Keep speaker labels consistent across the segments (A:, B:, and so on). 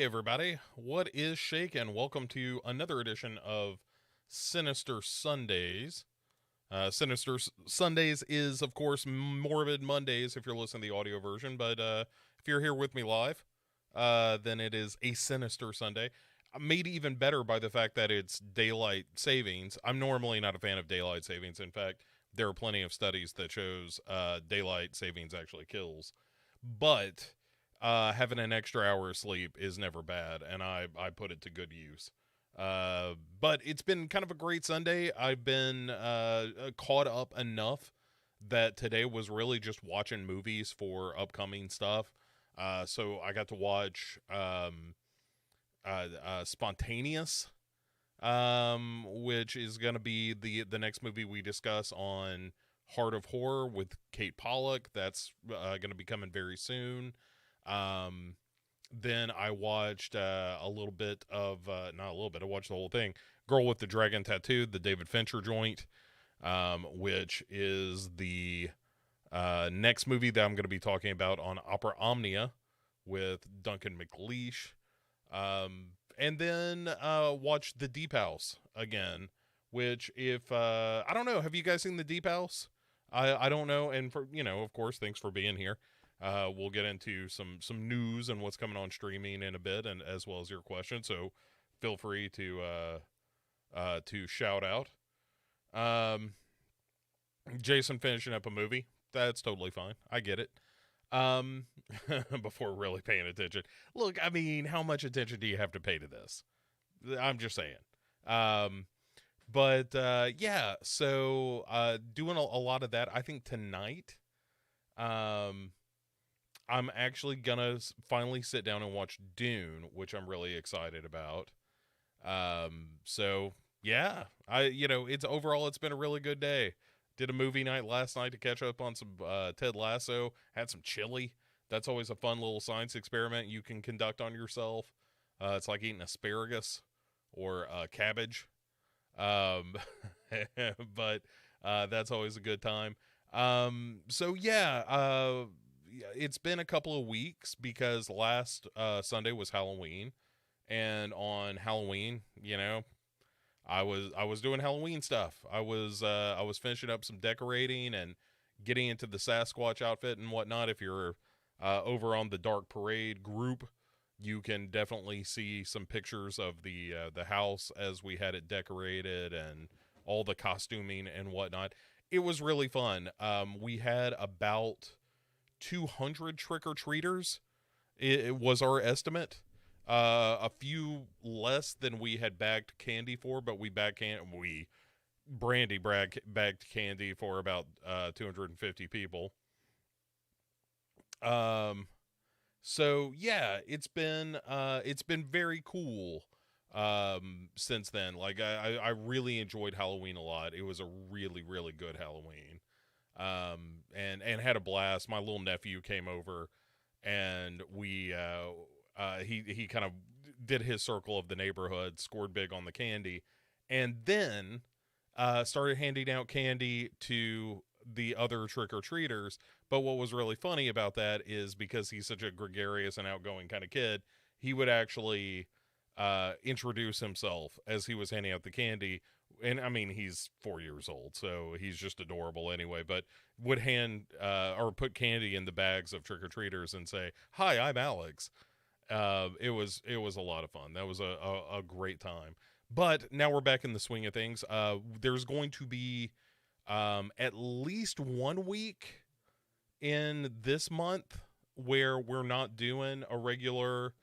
A: everybody. What is shaken? Welcome to another edition of Sinister Sundays. Sundays is, of course, Morbid Mondays if you're listening to the audio version, but if you're here with me live, then it is a Sinister Sunday. Made even better by the fact that it's daylight savings. I'm normally not a fan of daylight savings. In fact, there are plenty of studies that shows daylight savings actually kills. But having an extra hour of sleep is never bad, and I put it to good use. But it's been kind of a great Sunday. I've been caught up enough that today was really just watching movies for upcoming stuff. So I got to watch Spontaneous, which is going to be the next movie we discuss on Heart of Horror with Kate Pollock. That's going to be coming very soon. Then I watched a little bit of, not a little bit, I watched the whole thing. Girl with the Dragon Tattoo, the David Fincher joint, which is the next movie that I'm going to be talking about on Opera Omnia with Duncan McLeish. And then watched The Deep House again, which if, I don't know, have you guys seen The Deep House? I don't know, and for, of course, thanks for being here. We'll get into some news and what's coming on streaming in a bit, and as well as your questions. So feel free to shout out. Jason finishing up a movie. That's totally fine. I get it. Before really paying attention. Look, I mean, how much attention do you have to pay to this? I'm just saying. But yeah, so doing a lot of that. I think tonight, I'm actually gonna finally sit down and watch Dune, which I'm really excited about. So yeah, it's been a really good day. Did a movie night last night to catch up on some Ted Lasso. Had some chili. That's always a fun little science experiment you can conduct on yourself. It's like eating asparagus or cabbage. But that's always a good time. So yeah, it's been a couple of weeks because last Sunday was Halloween, and on Halloween, I was doing Halloween stuff. I was finishing up some decorating and getting into the Sasquatch outfit and whatnot. If you're over on the Dark Parade group, you can definitely see some pictures of the house as we had it decorated and all the costuming and whatnot. It was really fun. We had about 200 trick-or-treaters. It was our estimate. A few less than we had bagged candy for, but Brandy bagged candy for about 250 people. So yeah, it's been very cool since then. Like I really enjoyed Halloween a lot. It was a really, really good Halloween. And had a blast. My little nephew came over, and we he kind of did his circle of the neighborhood, scored big on the candy, and then started handing out candy to the other trick-or-treaters. But what was really funny about that is because he's such a gregarious and outgoing kind of kid, he would actually introduce himself as he was handing out the candy. And I mean, he's 4 years old, so he's just adorable anyway, but would hand or put candy in the bags of trick-or-treaters and say, "Hi, I'm Alex." It was a lot of fun. That was a great time. But now we're back in the swing of things. There's going to be at least 1 week in this month where we're not doing a regular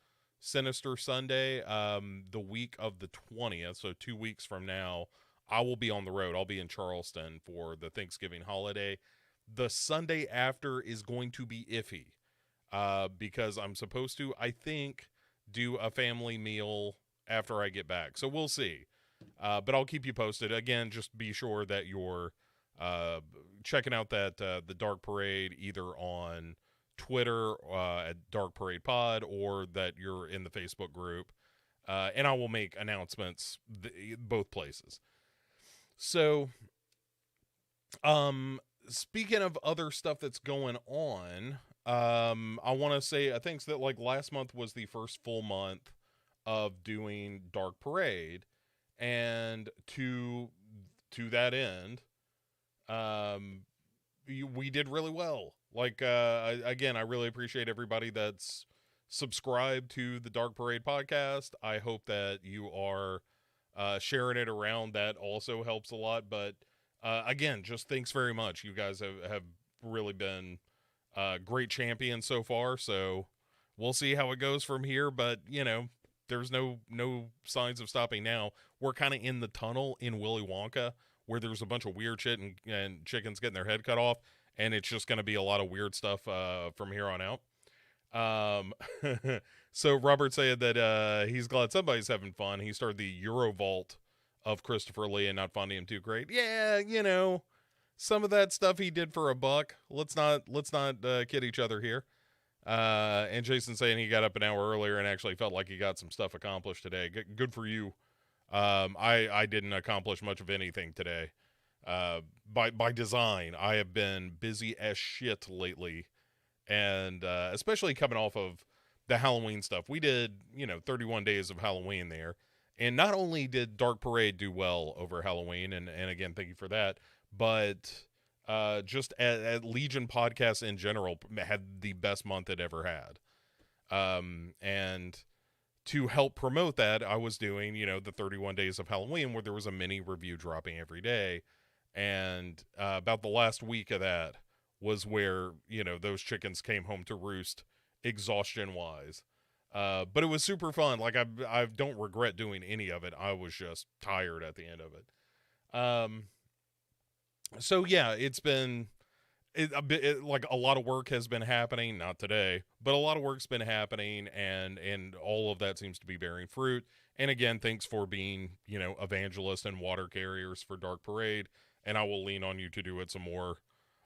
A: Sinister Sunday. The week of the 20th, so 2 weeks from now, I will be on the road. I'll be in Charleston for the Thanksgiving holiday. The Sunday after is going to be iffy. Because I'm supposed to, I think, do a family meal after I get back. So we'll see. But I'll keep you posted. Again, just be sure that you're checking out the Dark Parade either on Twitter at Dark Parade Pod, or that you're in the Facebook group. And I will make announcements both places. So, speaking of other stuff that's going on, I want to say I think that like last month was the first full month of doing Dark Parade, and to that end, um, we did really well. Like again, I really appreciate everybody that's subscribed to the Dark Parade podcast. I hope that you are sharing it around. That also helps a lot. But again, just thanks very much. You guys have really been great champions so far. So we'll see how it goes from here. But there's no signs of stopping now. We're kind of in the tunnel in Willy Wonka where there's a bunch of weird shit and chickens getting their head cut off, and it's just going to be a lot of weird stuff from here on out. So Robert said that he's glad somebody's having fun. He started the Eurovault of Christopher Lee and not finding him too great. Yeah, some of that stuff he did for $1. Let's not kid each other here. And Jason saying he got up an hour earlier and actually felt like he got some stuff accomplished today. Good for you. I didn't accomplish much of anything today. By design, I have been busy as shit lately, and especially coming off of the Halloween stuff. We did 31 days of Halloween there, and not only did Dark Parade do well over Halloween, and again thank you for that, but just at Legion Podcasts in general had the best month it ever had. And to help promote that, I was doing, the 31 days of Halloween where there was a mini review dropping every day. And about the last week of that was where, those chickens came home to roost exhaustion-wise. But it was super fun. Like, I don't regret doing any of it. I was just tired at the end of it. So, yeah, it's been... like a lot of work has been happening, not today, but a lot of work's been happening, and all of that seems to be bearing fruit. And again, thanks for being, evangelists and water carriers for Dark Parade, and I will lean on you to do it some more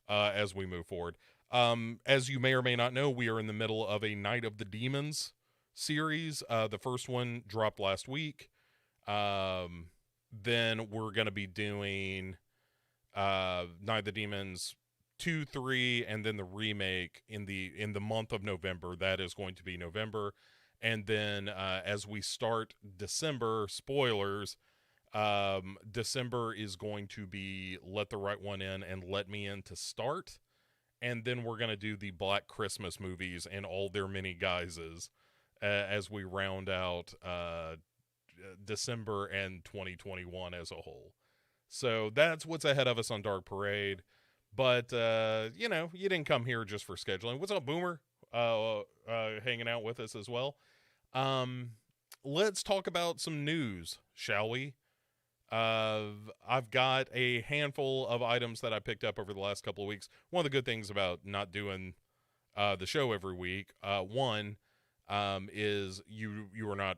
A: as we move forward. As you may or may not know, we are in the middle of a Night of the Demons series. The first one dropped last week. Then we're going to be doing Night of the Demons 2, 3, and then the remake in the month of November. That is going to be November. And then as we start December, spoilers, December is going to be Let the Right One In and Let Me In to start. And then we're going to do the Black Christmas movies and all their many guises as we round out December and 2021 as a whole. So that's what's ahead of us on Dark Parade. But, you didn't come here just for scheduling. What's up, Boomer? Hanging out with us as well. Let's talk about some news, shall we? I've got a handful of items that I picked up over the last couple of weeks. One of the good things about not doing the show every week, one is you are not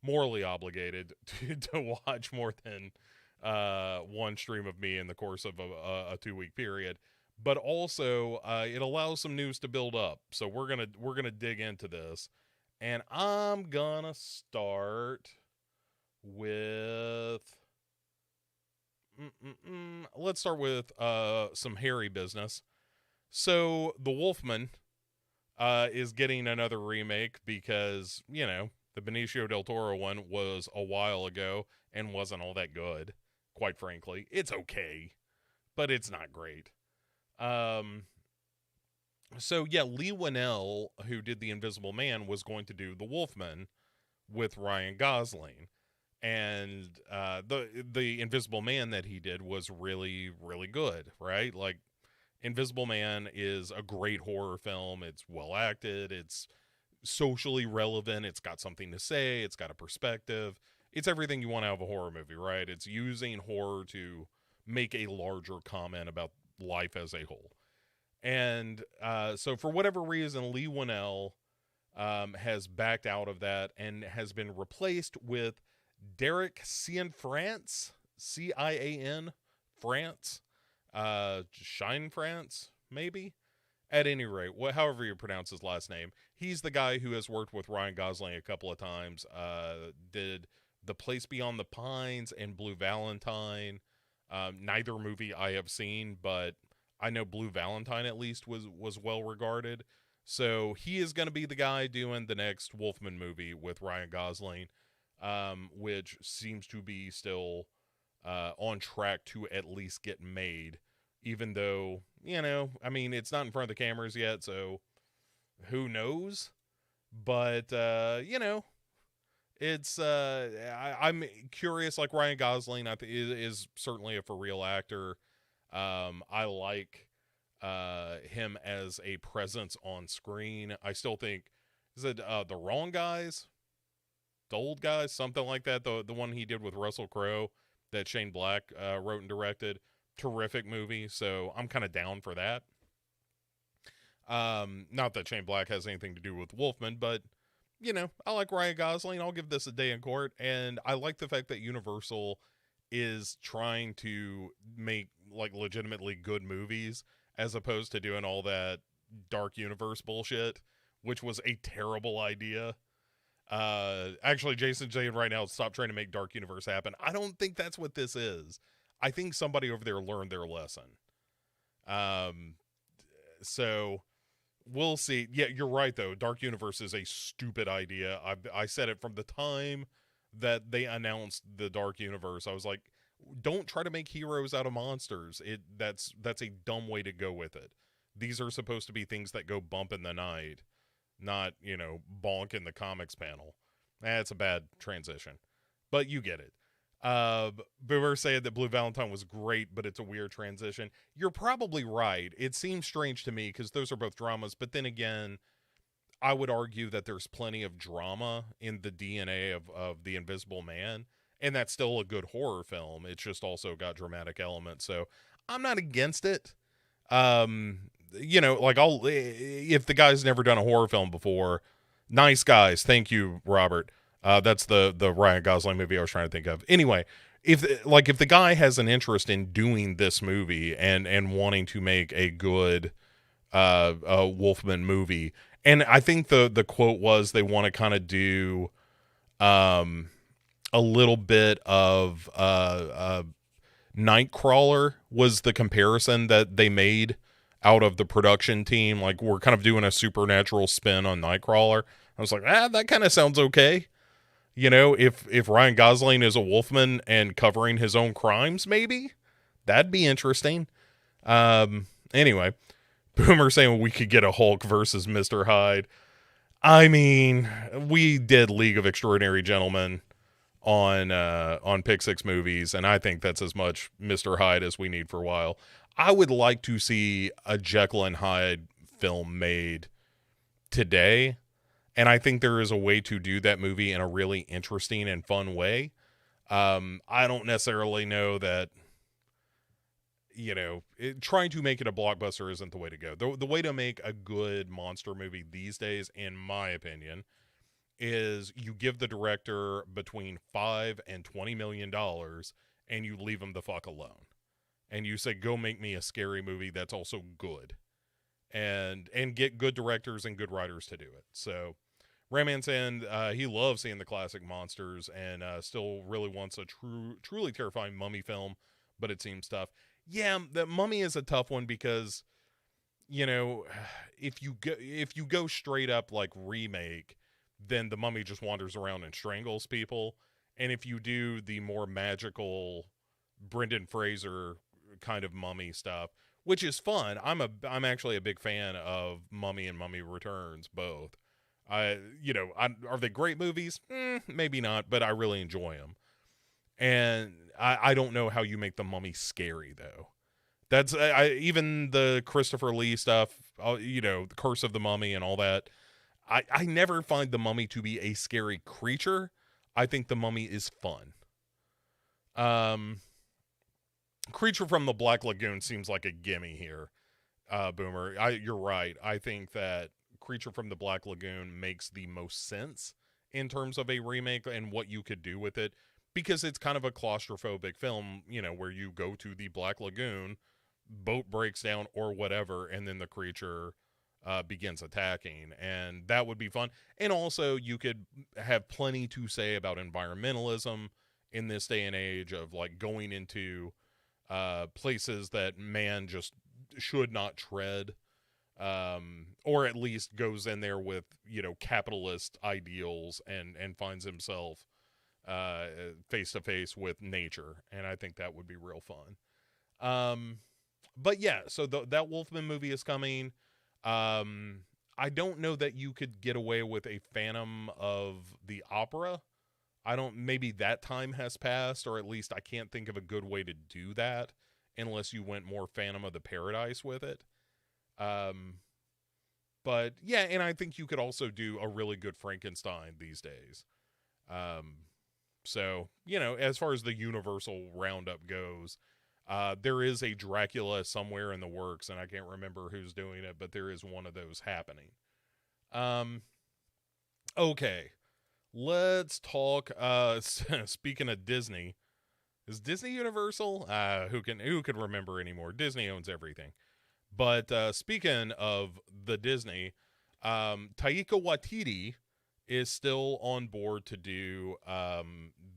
A: morally obligated to watch more than one stream of me in the course of a 2-week period, but also it allows some news to build up. So we're gonna dig into this, and I'm gonna start with let's start with some hairy business. So the Wolfman is getting another remake because the Benicio del Toro one was a while ago and wasn't all that good. Quite frankly, it's okay, but it's not great. So yeah, Lee Winnell, who did The Invisible Man, was going to do The Wolfman with Ryan Gosling, and the Invisible Man that he did was really, really good, right? Like, Invisible Man is a great horror film. It's well acted. It's socially relevant. It's got something to say. It's got a perspective. It's everything you want out of a horror movie, right? It's using horror to make a larger comment about life as a whole. And so for whatever reason, Lee Winnell has backed out of that and has been replaced with Derek Cianfrance, C-I-A-N, France, Shine France, maybe? At any rate, however you pronounce his last name, he's the guy who has worked with Ryan Gosling a couple of times, did The Place Beyond the Pines and Blue Valentine. Neither movie I have seen, but I know Blue Valentine at least was well regarded. So he is going to be the guy doing the next Wolfman movie with Ryan Gosling, which seems to be still on track to at least get made, even though, I mean, it's not in front of the cameras yet, so who knows? But, it's I'm curious. Like Ryan Gosling, I think is certainly a for real actor. I like him as a presence on screen. I still think, is it The Wrong Guys, the Old Guys, something like that. The one he did with Russell Crowe that Shane Black wrote and directed. Terrific movie. So I'm kind of down for that. Not that Shane Black has anything to do with Wolfman, but I like Ryan Gosling. I'll give this a day in court, and I like the fact that Universal is trying to make like legitimately good movies as opposed to doing all that dark universe bullshit, which was a terrible idea. Actually, Jason's saying right now, stop trying to make dark universe happen. I don't think that's what this is. I think somebody over there learned their lesson. So we'll see. Yeah, you're right, though. Dark Universe is a stupid idea. I said it from the time that they announced the Dark Universe. I was like, don't try to make heroes out of monsters. That's a dumb way to go with it. These are supposed to be things that go bump in the night, not, bonk in the comics panel. That's a bad transition. But you get it. Boomer saying that Blue Valentine was great, but it's a weird transition. You're probably right. It seems strange to me because those are both dramas, but then again, I would argue that there's plenty of drama in the DNA of The Invisible Man, and that's still a good horror film. It's just also got dramatic elements, so I'm not against it. Like if the guy's never done a horror film before, Nice Guys. Thank you, Robert. That's the Ryan Gosling movie I was trying to think of. Anyway, if the guy has an interest in doing this movie and wanting to make a good Wolfman movie, and I think the quote was they want to kind of do a little bit of Nightcrawler was the comparison that they made out of the production team. Like, we're kind of doing a supernatural spin on Nightcrawler. I was like, that kind of sounds okay. If Ryan Gosling is a Wolfman and covering his own crimes, maybe that'd be interesting. Anyway, Boomer saying we could get a Hulk versus Mr. Hyde. I mean, we did League of Extraordinary Gentlemen on Pick Six Movies, and I think that's as much Mr. Hyde as we need for a while. I would like to see a Jekyll and Hyde film made today. And I think there is a way to do that movie in a really interesting and fun way. I don't necessarily know that, trying to make it a blockbuster isn't the way to go. The way to make a good monster movie these days, in my opinion, is you give the director between $5 and $20 million and you leave them the fuck alone. And you say, go make me a scary movie that's also good. And get good directors and good writers to do it. So Rayman saying he loves seeing the classic monsters and still really wants a truly terrifying Mummy film, but it seems tough. Yeah, the Mummy is a tough one because, if you go straight up like remake, then the Mummy just wanders around and strangles people. And if you do the more magical Brendan Fraser kind of Mummy stuff, which is fun, I'm actually a big fan of Mummy and Mummy Returns both. Are they great movies? Maybe not, but I really enjoy them. And I don't know how you make the Mummy scary though. That's even the Christopher Lee stuff, the Curse of the Mummy and all that. I never find the Mummy to be a scary creature. I think the Mummy is fun. Creature from the Black Lagoon seems like a gimme here, Boomer. You're right. I think that Creature from the Black Lagoon makes the most sense in terms of a remake and what you could do with it, because it's kind of a claustrophobic film, where you go to the Black Lagoon, boat breaks down or whatever, and then the creature begins attacking, and that would be fun. And also you could have plenty to say about environmentalism in this day and age of like going into places that man just should not tread, or at least goes in there with, capitalist ideals and finds himself face to face with nature. And I think that would be real fun. But yeah, so that Wolfman movie is coming. I don't know that you could get away with a Phantom of the Opera. Maybe that time has passed, or at least I can't think of a good way to do that unless you went more Phantom of the Paradise with it. But yeah, and I think you could also do a really good Frankenstein these days. So, as far as the Universal roundup goes, there is a Dracula somewhere in the works, and I can't remember who's doing it, but there is one of those happening. Okay, let's talk. Speaking of Disney, is Disney Universal? Who can remember anymore? Disney owns everything. But speaking of the Disney, Taika Waititi is still on board to do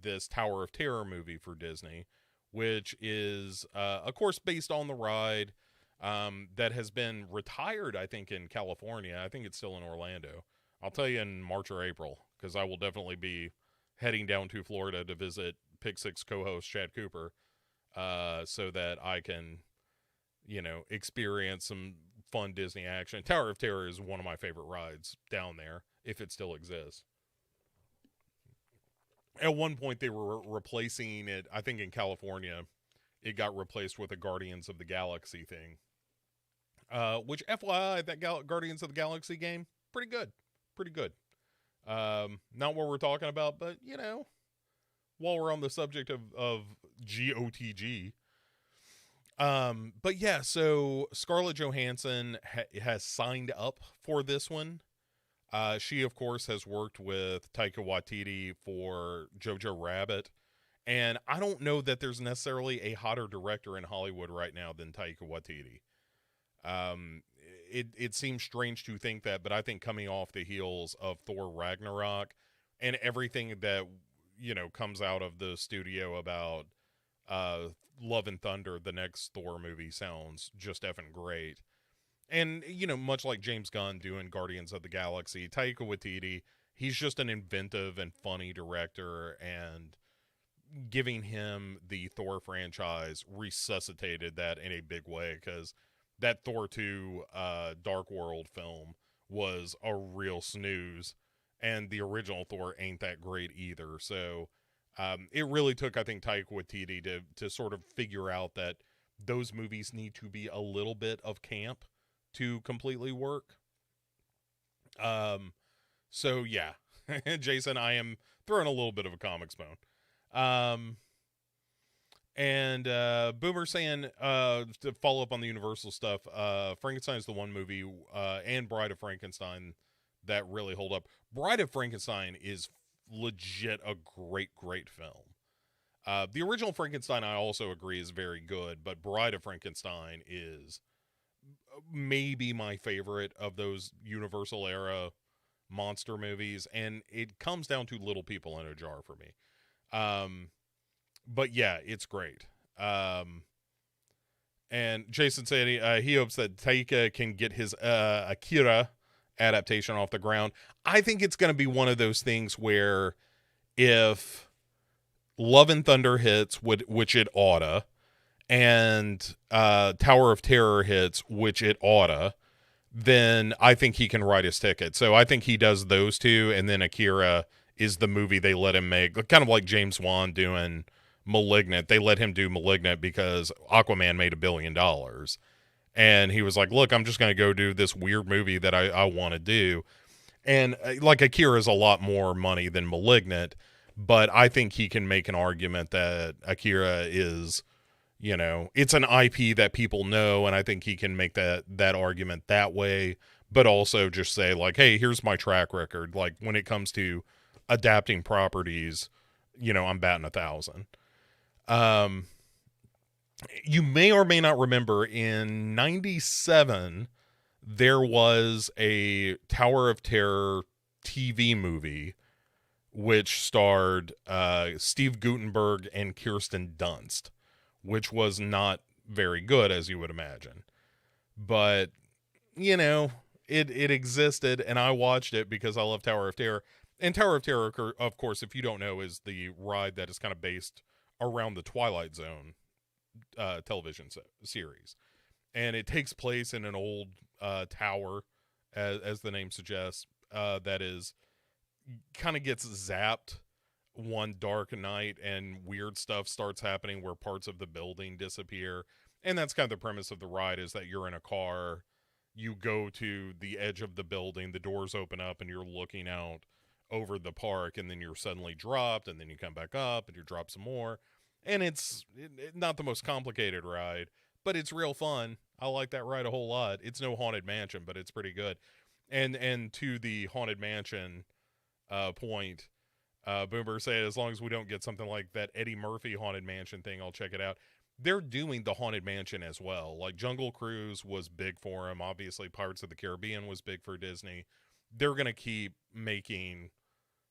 A: this Tower of Terror movie for Disney, which is, of course, based on the ride that has been retired, I think, in California. I think it's still in Orlando. I'll tell you in March or April, because I will definitely be heading down to Florida to visit Pick 6 co-host Chad Cooper, so that I can, experience some fun Disney action. Tower of Terror is one of my favorite rides down there, if it still exists. At one point, they were replacing it. I think in California, it got replaced with a Guardians of the Galaxy thing. Which, FYI, that Guardians of the Galaxy game, pretty good. Pretty good. Not what we're talking about, but, while we're on the subject of GOTG. But yeah, so Scarlett Johansson has signed up for this one. She, of course, has worked with Taika Waititi for Jojo Rabbit. And I don't know that there's necessarily a hotter director in Hollywood right now than Taika Waititi. It seems strange to think that, but I think coming off the heels of Thor Ragnarok and everything that, comes out of the studio about Love and Thunder, the next Thor movie, sounds just effing great. And, much like James Gunn doing Guardians of the Galaxy, Taika Waititi, he's just an inventive and funny director, and giving him the Thor franchise resuscitated that in a big way, because that Thor 2 Dark World film was a real snooze, and the original Thor ain't that great either. So it really took, I think, Taika Waititi to sort of figure out that those movies need to be a little bit of camp to completely work. So yeah, Jason, I am throwing a little bit of a comics bone. And Boomer saying, to follow up on the Universal stuff, Frankenstein is the one movie, and Bride of Frankenstein, that really hold up. Bride of Frankenstein is legit a great film. The original Frankenstein, I also agree, is very good, but Bride of Frankenstein is maybe my favorite of those Universal era monster movies, and it comes down to Little People in a Jar for me. But yeah, it's great. And Jason said he hopes that Taika can get his Akira adaptation off the ground. I think it's going to be one of those things where if Love and Thunder hits, which it oughta, and Tower of Terror hits, which it oughta, then I think he can write his ticket. So I think he does those two, and then Akira is the movie they let him make. Kind of like James Wan doing Malignant. They let him do Malignant because Aquaman made $1 billion. And he was like, look, I'm just going to go do this weird movie that I want to do. And like Akira is a lot more money than Malignant, but I think he can make an argument that Akira is, it's an IP that people know, and I think he can make that argument that way, but also just say like, hey, here's my track record. Like when it comes to adapting properties, I'm batting 1,000. You may or may not remember in 97, there was a Tower of Terror TV movie which starred Steve Guttenberg and Kirsten Dunst, which was not very good, as you would imagine. but you know, it existed, and I watched it because I love Tower of Terror. And Tower of Terror, of course, if you don't know, is the ride that is kind of based around the Twilight Zone television series, and it takes place in an old tower, as the name suggests, that is kind of gets zapped one dark night, and weird stuff starts happening where parts of the building disappear. And that's kind of the premise of the ride, is that you're in a car, you go to the edge of the building, the doors open up, and you're looking out over the park, and then you're suddenly dropped, and then you come back up and you drop some more. And it's not the most complicated ride, but it's real fun. I like that ride a whole lot. It's no Haunted Mansion, but it's pretty good. And to the Haunted Mansion point, Boomer said, as long as we don't get something like that Eddie Murphy Haunted Mansion thing, I'll check it out. They're doing the Haunted Mansion as well. Like Jungle Cruise was big for them. Obviously, Pirates of the Caribbean was big for Disney. They're going to keep making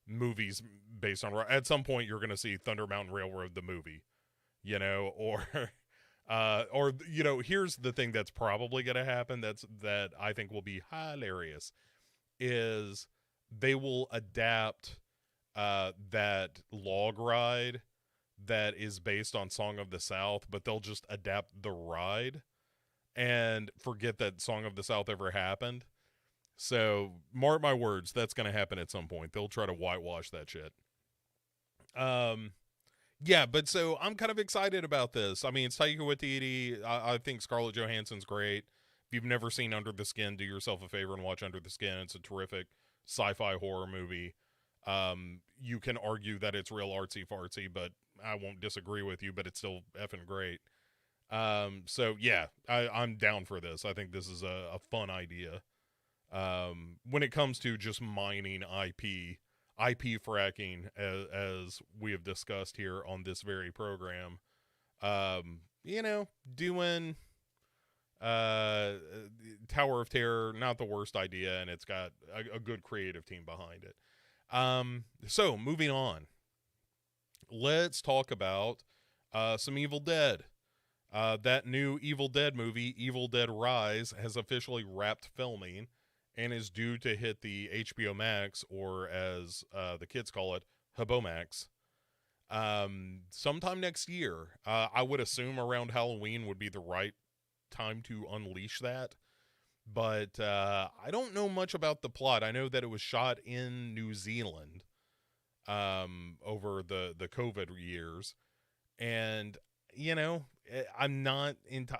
A: movies based on. At some point, you're going to see Thunder Mountain Railroad, the movie, or. Or here's the thing that's probably going to happen. That I think will be hilarious. Is they will adapt that log ride that is based on Song of the South, but they'll just adapt the ride and forget that Song of the South ever happened. So mark my words, that's going to happen at some point. They'll try to whitewash that shit. Yeah, but so I'm kind of excited about this. I mean, it's Taika Waititi. I think Scarlett Johansson's great. If you've never seen Under the Skin, do yourself a favor and watch Under the Skin. It's a terrific sci-fi horror movie. You can argue that it's real artsy fartsy, but I won't disagree with you, but it's still effing great. So yeah, I'm down for this. I think this is a fun idea. When it comes to just mining IP fracking, as we have discussed here on this very program, doing Tower of Terror, not the worst idea, and it's got a good creative team behind it. So moving on, let's talk about some Evil Dead. That new Evil Dead movie, Evil Dead Rise, has officially wrapped filming and is due to hit the HBO Max, or as the kids call it, Max, sometime next year. I would assume around Halloween would be the right time to unleash that. But I don't know much about the plot. I know that it was shot in New Zealand over the COVID years. And, I'm not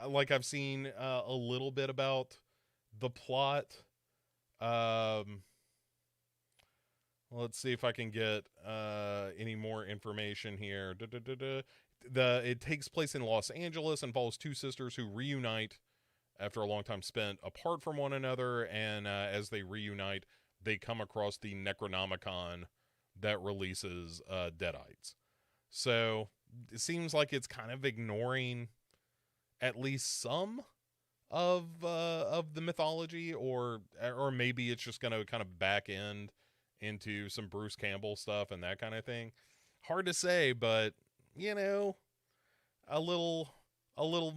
A: like, I've seen a little bit about the plot. Let's see if I can get any more information here. It takes place in Los Angeles and follows two sisters who reunite after a long time spent apart from one another, and as they reunite, they come across the Necronomicon that releases Deadites. So it seems like it's kind of ignoring at least some of the mythology, or maybe it's just going to kind of back end into some Bruce Campbell stuff and that kind of thing. Hard to say, but a little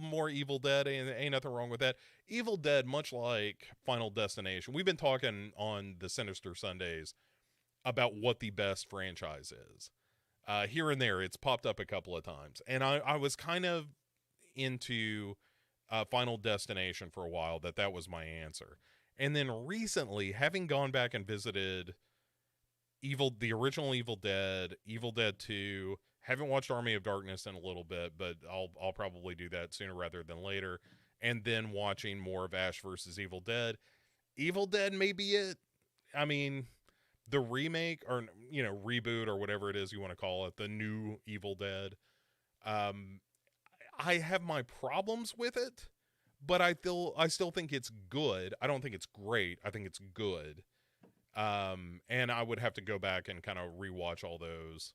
A: more Evil Dead, ain't nothing wrong with that. Evil Dead, much like Final Destination, we've been talking on the Sinister Sundays about what the best franchise is. Here and there, it's popped up a couple of times, and I was kind of into Final Destination for a while. That was my answer. And then recently, having gone back and visited the original Evil Dead 2, haven't watched Army of Darkness in a little bit, but I'll probably do that sooner rather than later. And then watching more of Ash vs. Evil Dead. Evil Dead may be it. I mean, the remake, or reboot, or whatever it is you want to call it, the new Evil Dead, I have my problems with it, but I still think it's good. I don't think it's great. I think it's good. And I would have to go back and kind of rewatch all those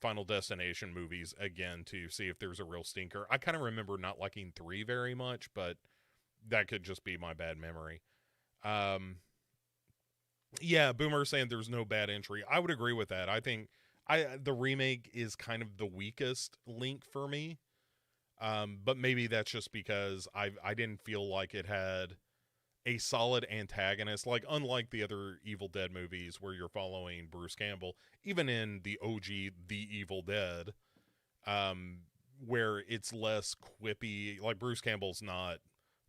A: Final Destination movies again to see if there's a real stinker. I kind of remember not liking 3 very much, but that could just be my bad memory. Yeah, Boomer saying there's no bad entry. I would agree with that. I think the remake is kind of the weakest link for me. But maybe that's just because I didn't feel like it had a solid antagonist, like unlike the other Evil Dead movies where you're following Bruce Campbell, even in the OG The Evil Dead, um, where it's less quippy. Like Bruce Campbell's not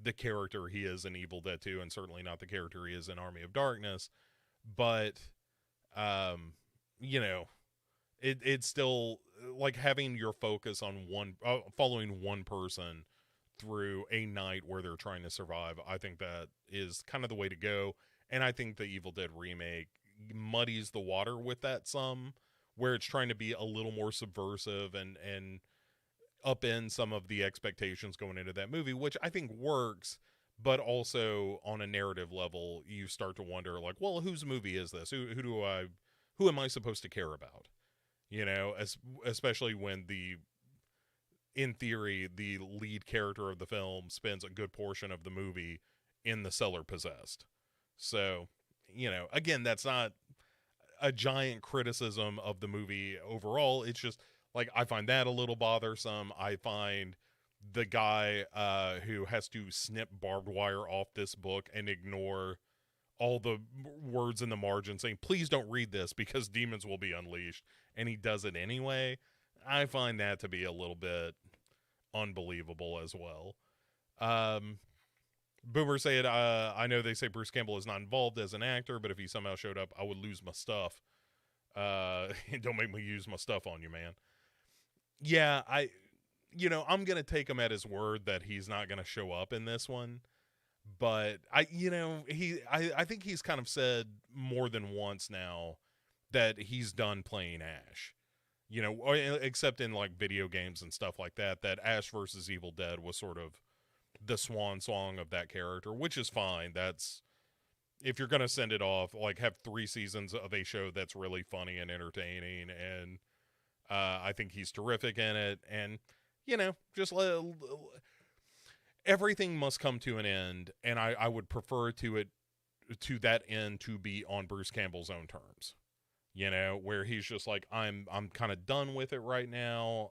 A: the character he is in Evil Dead 2, and certainly not the character he is in Army of Darkness. But um, you know, it's still like having your focus on following one person through a night where they're trying to survive. I think that is kind of the way to go, and I think the Evil Dead remake muddies the water with that some, where it's trying to be a little more subversive and upend some of the expectations going into that movie, which I think works. But also on a narrative level, you start to wonder, like, well, whose movie is this? Who am I supposed to care about? Especially when in theory, the lead character of the film spends a good portion of the movie in the cellar possessed. So, again, that's not a giant criticism of the movie overall. It's just like I find that a little bothersome. I find the guy who has to snip barbed wire off this book and ignore all the words in the margin saying, please don't read this because demons will be unleashed, and he does it anyway. I find that to be a little bit unbelievable as well. Boomer said, I know they say Bruce Campbell is not involved as an actor, but if he somehow showed up, I would lose my stuff. Don't make me use my stuff on you, man. Yeah, I'm going to take him at his word that he's not going to show up in this one. But I think he's kind of said more than once now that he's done playing Ash. Except in like video games and stuff like that, that Ash versus Evil Dead was sort of the swan song of that character, which is fine. That's, if you're going to send it off, like have 3 seasons of a show that's really funny and entertaining. And I think he's terrific in it. And, just everything must come to an end. And I would prefer to that end to be on Bruce Campbell's own terms. Where he's just like, I'm kind of done with it right now.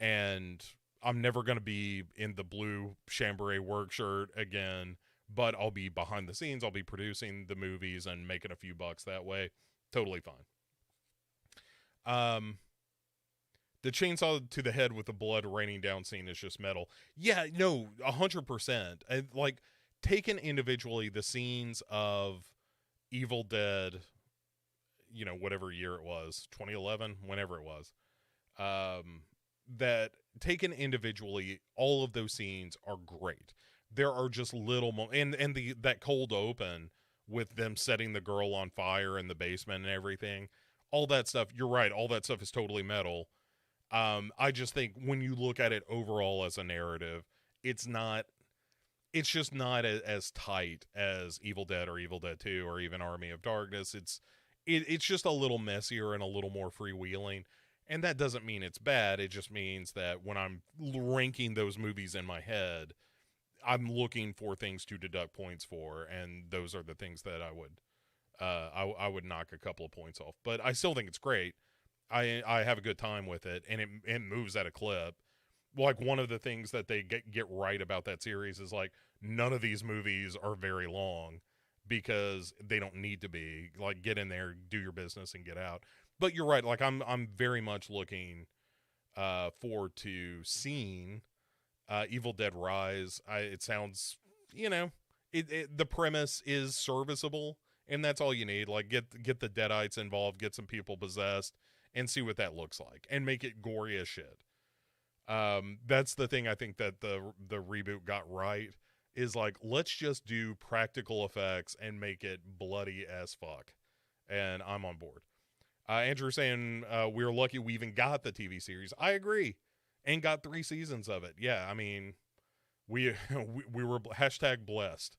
A: And I'm never going to be in the blue chambray work shirt again, but I'll be behind the scenes. I'll be producing the movies and making a few bucks that way. Totally fine. The chainsaw to the head with the blood raining down scene is just metal. Yeah, no, 100%. Like, taken individually, the scenes of Evil Dead, whatever year it was, 2011, whenever it was, that taken individually, all of those scenes are great. There are just little and that cold open with them setting the girl on fire in the basement and everything, all that stuff. You're right, all that stuff is totally metal. I just think when you look at it overall as a narrative, it's just not as tight as Evil Dead or Evil Dead 2 or even Army of Darkness. It's just a little messier and a little more freewheeling. And that doesn't mean it's bad. It just means that when I'm ranking those movies in my head, I'm looking for things to deduct points for, and those are the things that I would knock a couple of points off. But I still think it's great. I have a good time with it, and it moves at a clip. Like, one of the things that they get right about that series is, like, none of these movies are very long because they don't need to be. Like, get in there, do your business, and get out. But you're right. Like, I'm very much looking forward to seeing Evil Dead Rise. It sounds, the premise is serviceable, and that's all you need. Like, get the Deadites involved, get some people possessed, and see what that looks like, and make it gory as shit. That's the thing I think that the reboot got right, is like, let's just do practical effects and make it bloody as fuck. And I'm on board. Andrew saying, we're lucky we even got the TV series. I agree. And got 3 seasons of it. Yeah, I mean, we were #blessed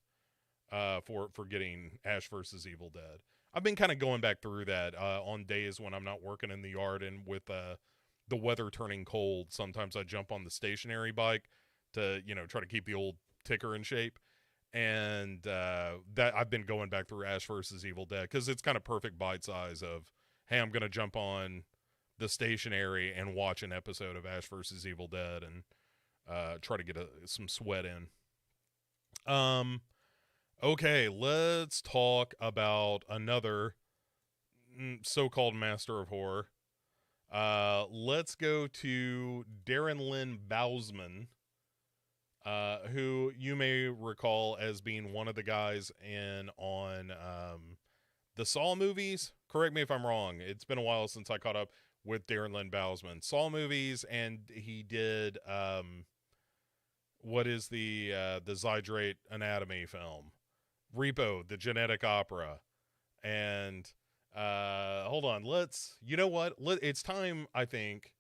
A: for getting Ash versus Evil Dead. I've been kind of going back through that on days when I'm not working in the yard, and with the weather turning cold, sometimes I jump on the stationary bike to, try to keep the old ticker in shape. And that I've been going back through Ash versus Evil Dead because it's kind of perfect bite size of, hey, I'm going to jump on the stationery and watch an episode of Ash vs. Evil Dead and try to get some sweat in. Okay, let's talk about another so-called master of horror. Let's go to Darren Lynn Bousman, who you may recall as being one of the guys on the Saw movies. Correct me if I'm wrong. It's been a while since I caught up with Darren Lynn Bousman. Saw movies, and he did what is the Zydrate Anatomy film, Repo, the Genetic Opera, and hold on, you know what? It's time, I think,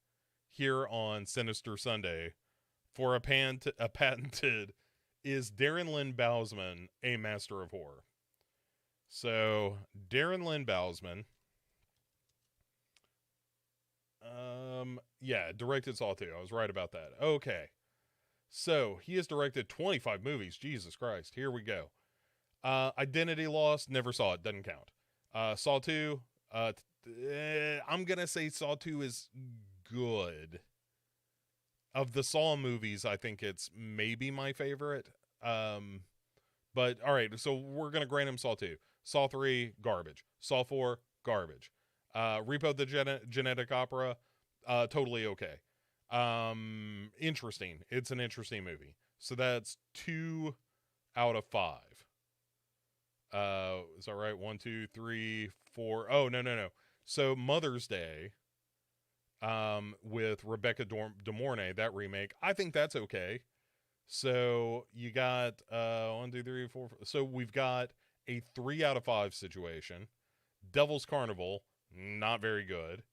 A: here on Sinister Sunday for a patented, is Darren Lynn Bousman a master of horror? So, Darren Lynn Bousman, yeah, directed Saw 2. I was right about that. Okay. So, he has directed 25 movies. Jesus Christ. Here we go. Identity Lost, never saw it. Doesn't count. Saw 2, I'm going to say Saw 2 is good. Of the Saw movies, I think it's maybe my favorite. But, all right, so we're going to grant him Saw 2. Saw 3, garbage. Saw 4, garbage. Repo the Genetic Opera, totally okay. Interesting. It's an interesting movie. So that's 2 out of 5. Is that right? 1, 2, 3, 4. Oh, no. So Mother's Day, with Rebecca De Mornay, that remake, I think that's okay. So you got 1, 2, 3, 4. So we've got a 3 out of 5 situation. Devil's Carnival, not very good.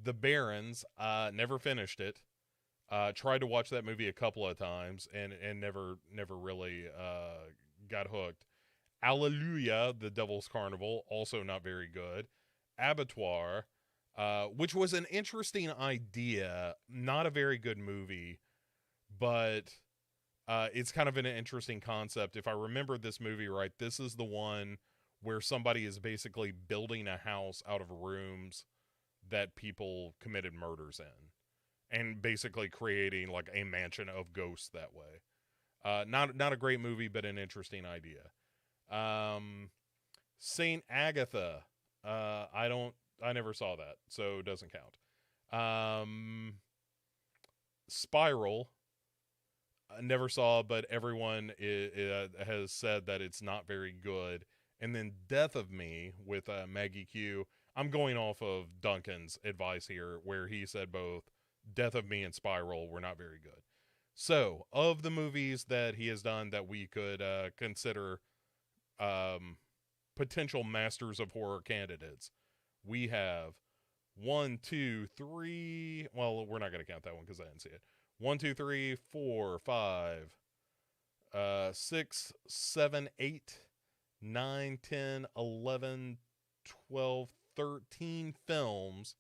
A: The Barons, never finished it. Tried to watch that movie a couple of times and never really got hooked. Alleluia, The Devil's Carnival, also not very good. Abattoir, which was an interesting idea, not a very good movie, but it's kind of an interesting concept. If I remember this movie right, this is the one where somebody is basically building a house out of rooms that people committed murders in, and basically creating like a mansion of ghosts that way. Not a great movie, but an interesting idea. Saint Agatha, I never saw that, so it doesn't count. Spiral, I never saw, but everyone has said that it's not very good. And then Death of Me with Maggie Q. I'm going off of Duncan's advice here, where he said both Death of Me and Spiral were not very good. So, of the movies that he has done that we could consider potential masters of horror candidates, we have 1, 2, 3. Well, we're not going to count that one because I didn't see it. 1, 2, 3, 4, 5, 6, 7, 8, 9, 10, 11, 12, 13 films,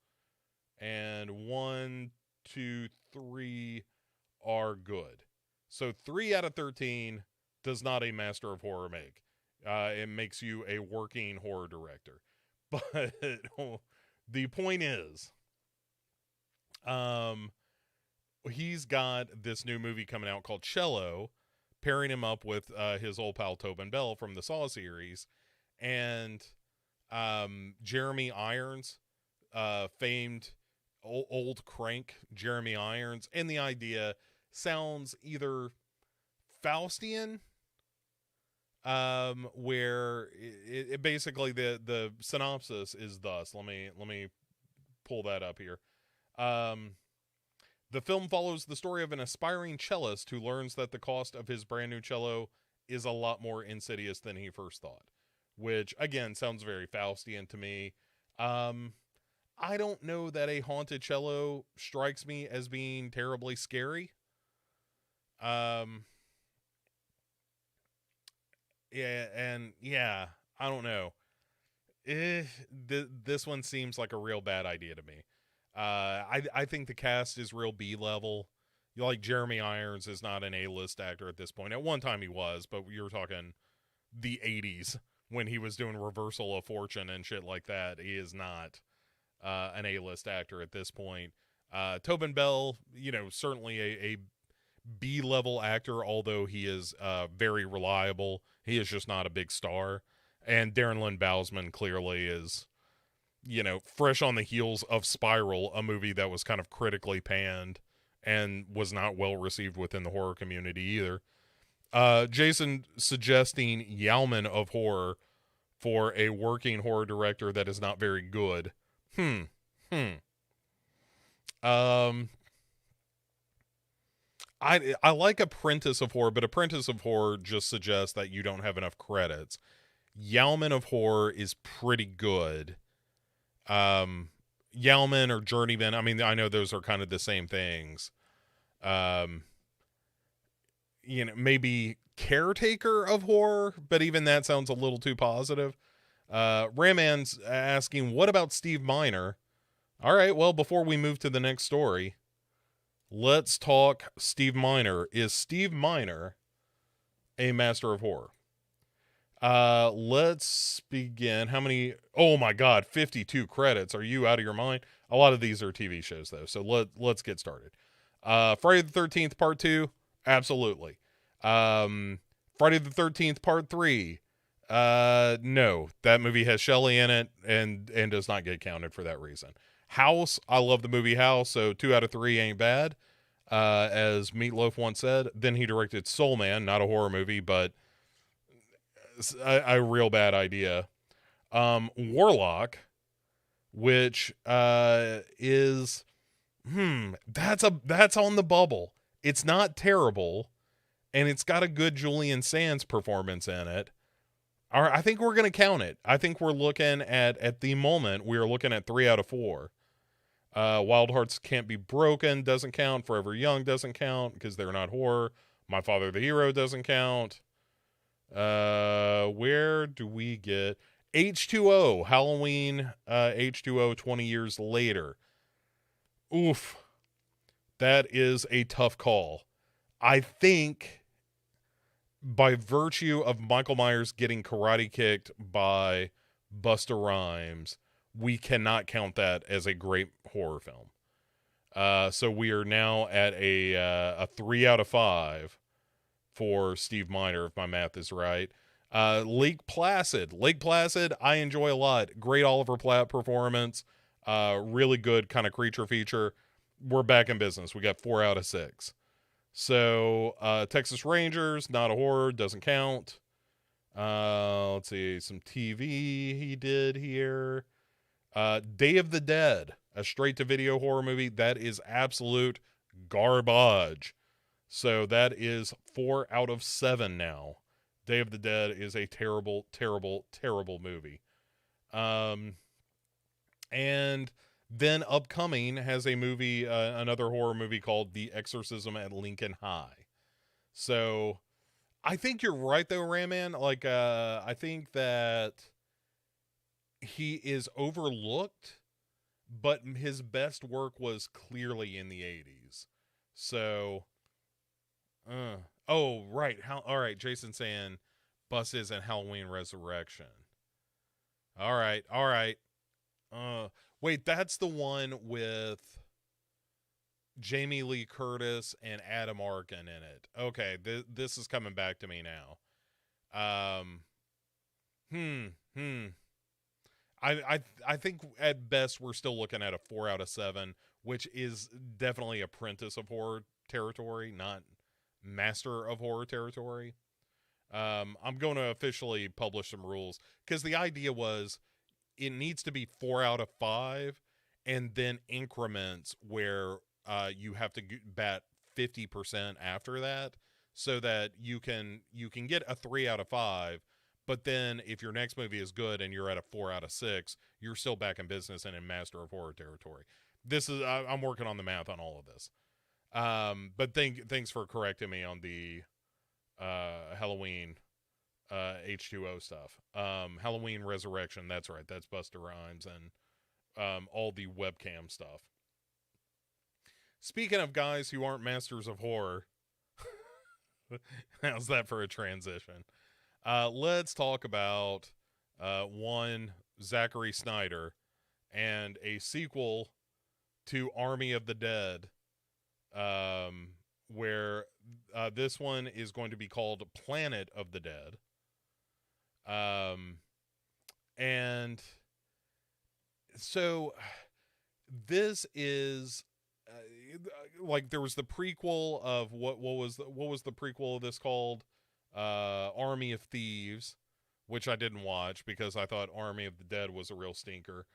A: and 1, 2, 3 are good. So 3 out of 13 does not a master of horror make. It makes you a working horror director. But the point is, he's got this new movie coming out called Cello, pairing him up with his old pal Tobin Bell from the Saw series, and Jeremy Irons, famed old crank Jeremy Irons, and the idea sounds either Faustian, where it basically the synopsis is thus. Let me pull that up here. The film follows the story of an aspiring cellist who learns that the cost of his brand new cello is a lot more insidious than he first thought, which again sounds very Faustian to me. I don't know that a haunted cello strikes me as being terribly scary. Yeah, I don't know. This one seems like a real bad idea to me. I think the cast is real B level. Like Jeremy Irons is not an A-list actor at this point. At one time he was, but you're talking the 80s when he was doing Reversal of Fortune and shit like that. He is not. an A-list actor at this point. Tobin Bell, certainly a B-level actor, although he is very reliable. He is just not a big star. And Darren Lynn Bousman clearly is, fresh on the heels of Spiral, a movie that was kind of critically panned and was not well received within the horror community either. Jason suggesting Yalman of horror for a working horror director that is not very good. I like Apprentice of Horror, but Apprentice of Horror just suggests that you don't have enough credits. Yalman of Horror is pretty good. Yalman or Journeyman, I mean, I know those are kind of the same things. Maybe Caretaker of Horror, but even that sounds a little too positive. Raman's asking, what about Steve Miner? All right, well, before we move to the next story, let's talk Steve Miner. Is Steve Miner a master of horror? Let's begin. How many? Oh my God, 52 credits. Are you out of your mind? A lot of these are TV shows though. So let's get started. Friday the 13th part 2. Absolutely. Friday the 13th part 3. No, that movie has Shelley in it and does not get counted for that reason. House. I love the movie House. So 2 out of 3 ain't bad. As Meatloaf once said. Then he directed Soul Man, not a horror movie, but a real bad idea. Warlock, which is that's on the bubble. It's not terrible, and it's got a good Julian Sands performance in it. I think we're going to count it. I think we're looking at the moment, we are looking at 3 out of 4. Wild Hearts Can't Be Broken doesn't count. Forever Young doesn't count because they're not horror. My Father the Hero doesn't count. Where do we get H2O? Halloween, H2O 20 years later. Oof. That is a tough call. I think by virtue of Michael Myers getting karate kicked by Busta Rhymes, we cannot count that as a great horror film. So we are now at a 3 out of 5 for Steve Miner, if my math is right. Lake Placid, I enjoy a lot. Great Oliver Platt performance. Really good kind of creature feature. We're back in business. We got 4 out of 6. So Texas Rangers, not a horror, doesn't count. Let's see, some TV he did here. Day of the Dead, a straight-to-video horror movie. That is absolute garbage. So that is 4 out of 7 now. Day of the Dead is a terrible, terrible, terrible movie. And then upcoming has a movie, another horror movie called The Exorcism at Lincoln High. So I think you're right though, Raman. Like, I think that he is overlooked, but his best work was clearly in the 80s. So, oh, right. All right. Jason saying buses and Halloween Resurrection. All right. Wait, that's the one with Jamie Lee Curtis and Adam Arkin in it. Okay. This is coming back to me now. I think at best we're still looking at a 4 out of 7, which is definitely Apprentice of Horror territory, not Master of Horror territory. I'm going to officially publish some rules because the idea was it needs to be 4 out of 5 and then increments where you have to bat 50% after that so that you can get a 3 out of 5. But then if your next movie is good and you're at a 4 out of 6, you're still back in business and in Master of Horror territory. I'm working on the math on all of this. But thanks for correcting me on the Halloween H2O stuff. Halloween Resurrection, that's right. That's Busta Rhymes and all the webcam stuff. Speaking of guys who aren't masters of horror, how's that for a transition? Let's talk about one Zachary Snyder and a sequel to Army of the Dead, where this one is going to be called Planet of the Dead. And so this is like there was the prequel of what was the prequel of this called? Army of Thieves, which I didn't watch because I thought Army of the Dead was a real stinker.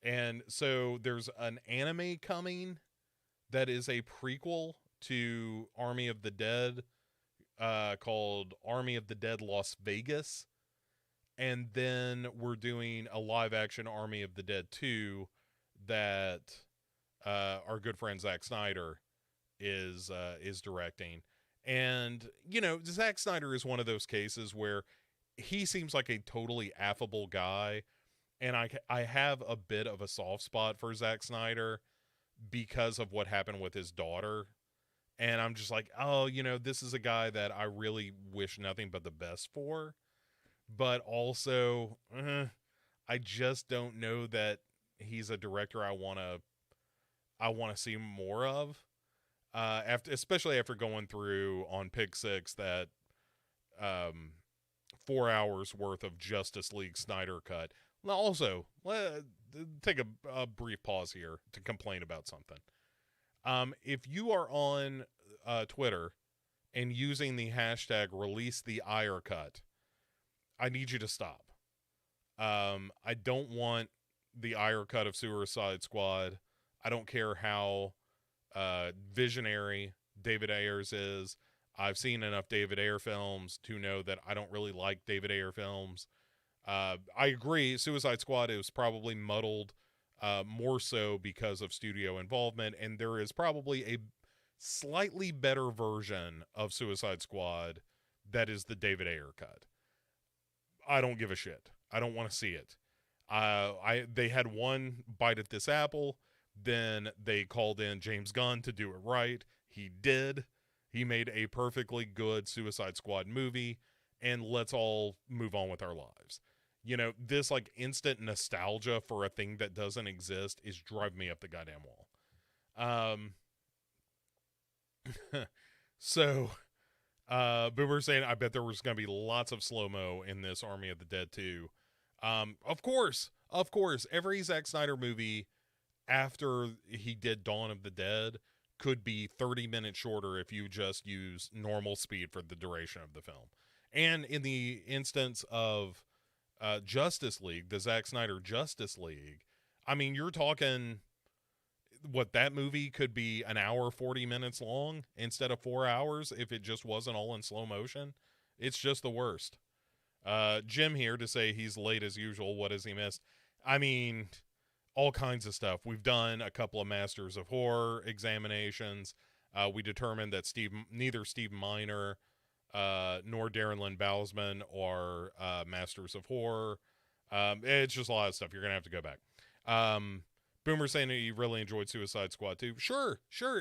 A: And so there's an anime coming that is a prequel to Army of the Dead, called Army of the Dead Las Vegas. And then we're doing a live action Army of the Dead 2 that our good friend Zack Snyder is directing. And, you know, Zack Snyder is one of those cases where he seems like a totally affable guy. And I have a bit of a soft spot for Zack Snyder because of what happened with his daughter. And I'm just like, oh, you know, this is a guy that I really wish nothing but the best for. But also, I just don't know that he's a director I want to see more of. Especially after going through on Pick 6 that 4 hours worth of Justice League Snyder cut. Now, also, take a brief pause here to complain about something. If you are on Twitter and using the hashtag release the ire cut, I need you to stop. I don't want the ire cut of Suicide Squad. I don't care how visionary David Ayers is. I've seen enough David Ayer films to know that I don't really like David Ayer films. I agree, Suicide Squad is probably muddled more so because of studio involvement, and there is probably a slightly better version of Suicide Squad that is the David Ayer cut. I don't give a shit. I don't want to see it. They had one bite at this apple, then they called in James Gunn to do it right. He did. He made a perfectly good Suicide Squad movie, and let's all move on with our lives. You know, this like instant nostalgia for a thing that doesn't exist is driving me up the goddamn wall. So, Boomer saying, I bet there was going to be lots of slow-mo in this Army of the Dead too. Of course, every Zack Snyder movie after he did Dawn of the Dead could be 30 minutes shorter if you just use normal speed for the duration of the film. And in the instance of Justice League, the Zack Snyder Justice League, I mean, you're talking what that movie could be an hour 40 minutes long instead of 4 hours if it just wasn't all in slow motion. It's just the worst. Jim here to say he's late as usual. What has he missed? I mean, all kinds of stuff. We've done a couple of Masters of Horror examinations. We determined that neither Steve Miner nor Darren Lynn Bousman are Masters of Horror. It's just a lot of stuff. You're going to have to go back. Boomer saying that he really enjoyed Suicide Squad too. Sure.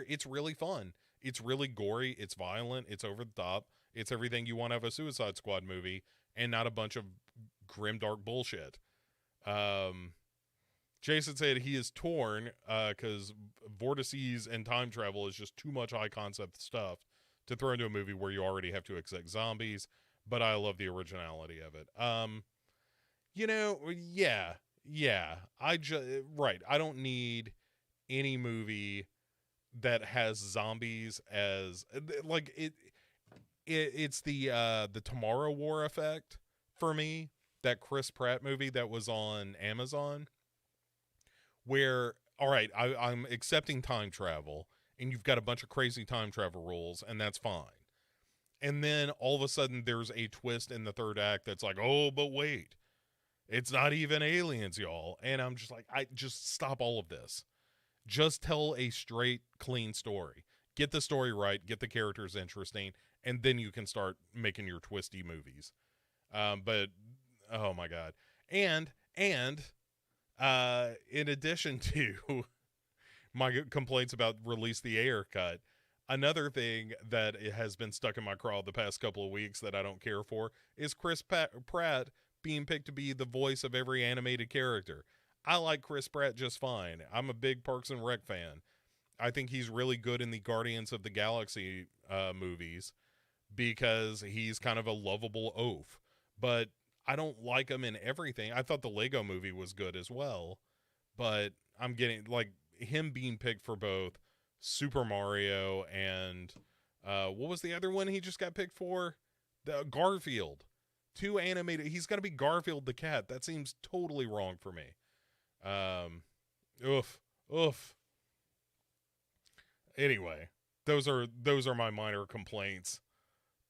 A: It's really fun. It's really gory. It's violent. It's over the top. It's everything you want out of a Suicide Squad movie and not a bunch of grimdark bullshit. Jason said he is torn because vortices and time travel is just too much high concept stuff to throw into a movie where you already have to accept zombies, but I love the originality of it. You know, yeah. I don't need any movie that has zombies as like it's the Tomorrow War effect for me, that Chris Pratt movie that was on Amazon, where, all right, I'm accepting time travel, and you've got a bunch of crazy time travel rules, and that's fine. And then all of a sudden there's a twist in the third act that's like, oh, but wait, it's not even aliens, y'all. And I'm just like, I just stop all of this. Just tell a straight, clean story. Get the story right, get the characters interesting, and then you can start making your twisty movies. But, oh my God. And in addition to my complaints about release the air cut, another thing that has been stuck in my craw the past couple of weeks that I don't care for is Chris Pratt being picked to be the voice of every animated character. I like Chris Pratt just fine. I'm a big Parks and Rec fan. I think he's really good in the Guardians of the Galaxy movies because he's kind of a lovable oaf. But I don't like him in everything. I thought the Lego movie was good as well, but I'm getting like him being picked for both Super Mario and what was the other one he just got picked for? The Garfield. Two animated. He's gonna be Garfield the cat. That seems totally wrong for me. Um, oof, oof. Anyway, those are my minor complaints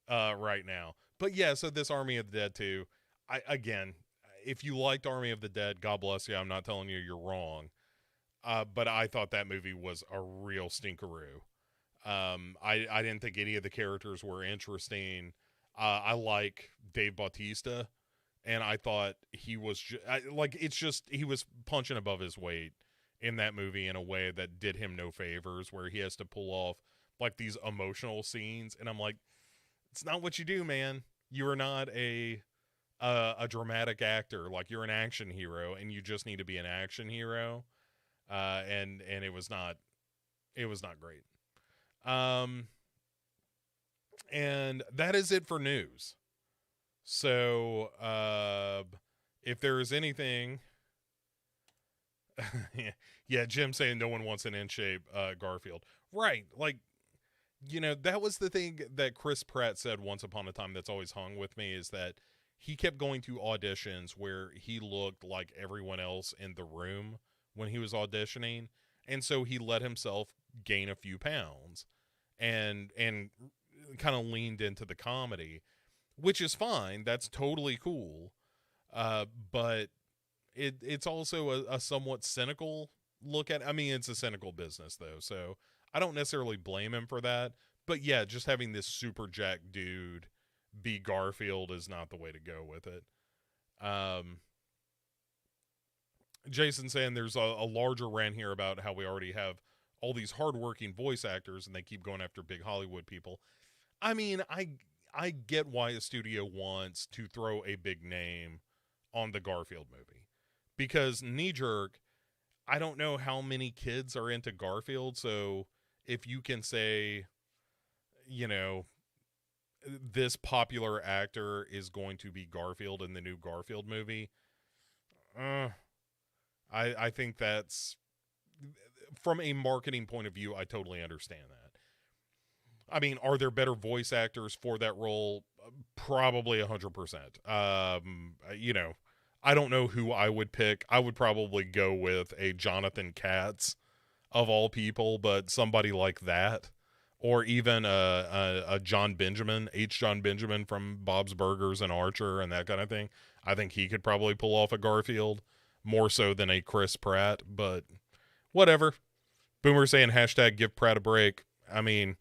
A: right now. But yeah, so this Army of the Dead 2, I again, if you liked Army of the Dead, God bless you. I'm not telling you you're wrong. But I thought that movie was a real stinkeroo. I didn't think any of the characters were interesting. I like Dave Bautista, and I thought he was like it's just he was punching above his weight in that movie in a way that did him no favors, where he has to pull off like these emotional scenes, and I'm like, it's not what you do, man. You are not a dramatic actor. Like you're an action hero, and you just need to be an action hero. And it was not great. Um, and that is it for news. So, if there is anything, yeah, Jim saying no one wants an in shape Garfield, right? Like, that was the thing that Chris Pratt said once upon a time that's always hung with me is that he kept going to auditions where he looked like everyone else in the room when he was auditioning, and so he let himself gain a few pounds and kind of leaned into the comedy, which is fine. That's totally cool. But it's also a somewhat cynical look at. I mean, it's a cynical business though, so I don't necessarily blame him for that. But yeah, just having this super jack dude be Garfield is not the way to go with it. Um, Jason saying there's a larger rant here about how we already have all these hardworking voice actors and they keep going after big Hollywood people. I mean, I get why a studio wants to throw a big name on the Garfield movie because knee jerk, I don't know how many kids are into Garfield, so if you can say, you know, this popular actor is going to be Garfield in the new Garfield movie, uh, I think that's from a marketing point of view, I totally understand that. I mean, are there better voice actors for that role? Probably 100%. I don't know who I would pick. I would probably go with a Jonathan Katz of all people, but somebody like that, or even a John Benjamin, H. John Benjamin from Bob's Burgers and Archer and that kind of thing. I think he could probably pull off a Garfield more so than a Chris Pratt, but whatever. Boomer saying hashtag give Pratt a break. I mean,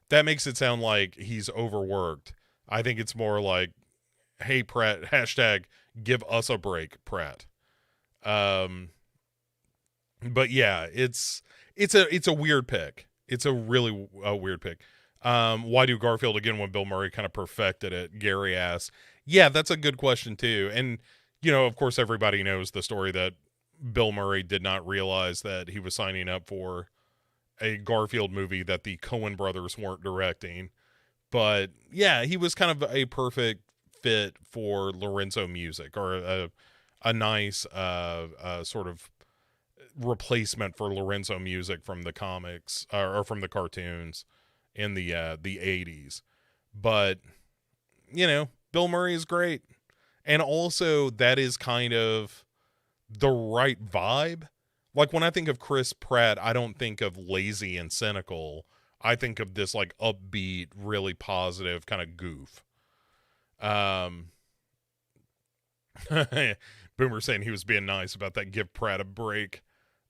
A: that makes it sound like he's overworked. I think it's more like, hey, Pratt, hashtag give us a break, Pratt. Um, but yeah, it's a weird pick. It's a really weird pick. Why do Garfield again when Bill Murray kind of perfected it? Gary asks. Yeah, that's a good question too. And of course, everybody knows the story that Bill Murray did not realize that he was signing up for a Garfield movie that the Coen brothers weren't directing. But yeah, he was kind of a perfect fit for Lorenzo Music, or a nice sort of replacement for Lorenzo Music from the comics or from the cartoons in the 80s. But Bill Murray is great. And also that is kind of the right vibe. Like when I think of Chris Pratt, I don't think of lazy and cynical. I think of this like upbeat, really positive kind of goof. Um, Boomer saying he was being nice about that give Pratt a break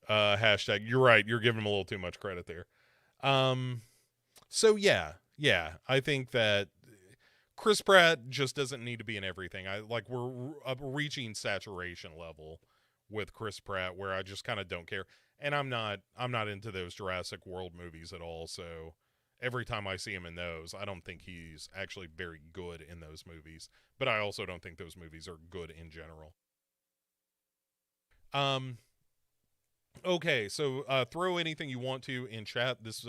A: hashtag. You're right. You're giving him a little too much credit there. So yeah, I think that Chris Pratt just doesn't need to be in everything. We're reaching saturation level with Chris Pratt where I just kind of don't care. And I'm not into those Jurassic World movies at all, so every time I see him in those, I don't think he's actually very good in those movies. But I also don't think those movies are good in general. Okay, so throw anything you want to in chat. This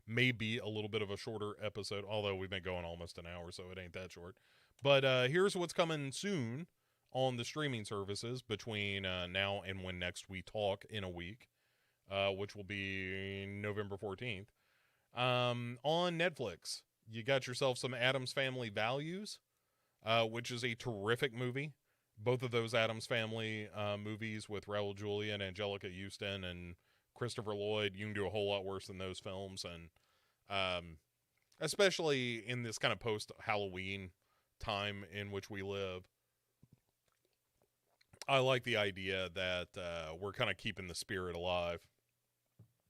A: may be a little bit of a shorter episode, although we've been going almost an hour, so it ain't that short. But here's what's coming soon on the streaming services between now and when next we talk in a week, which will be November 14th. On Netflix, you got yourself some Addams Family Values, which is a terrific movie. Both of those Addams Family movies with Raul Julia and Angelica Houston and Christopher Lloyd, you can do a whole lot worse than those films. And especially in this kind of post-Halloween time in which we live, I like the idea that we're kind of keeping the spirit alive.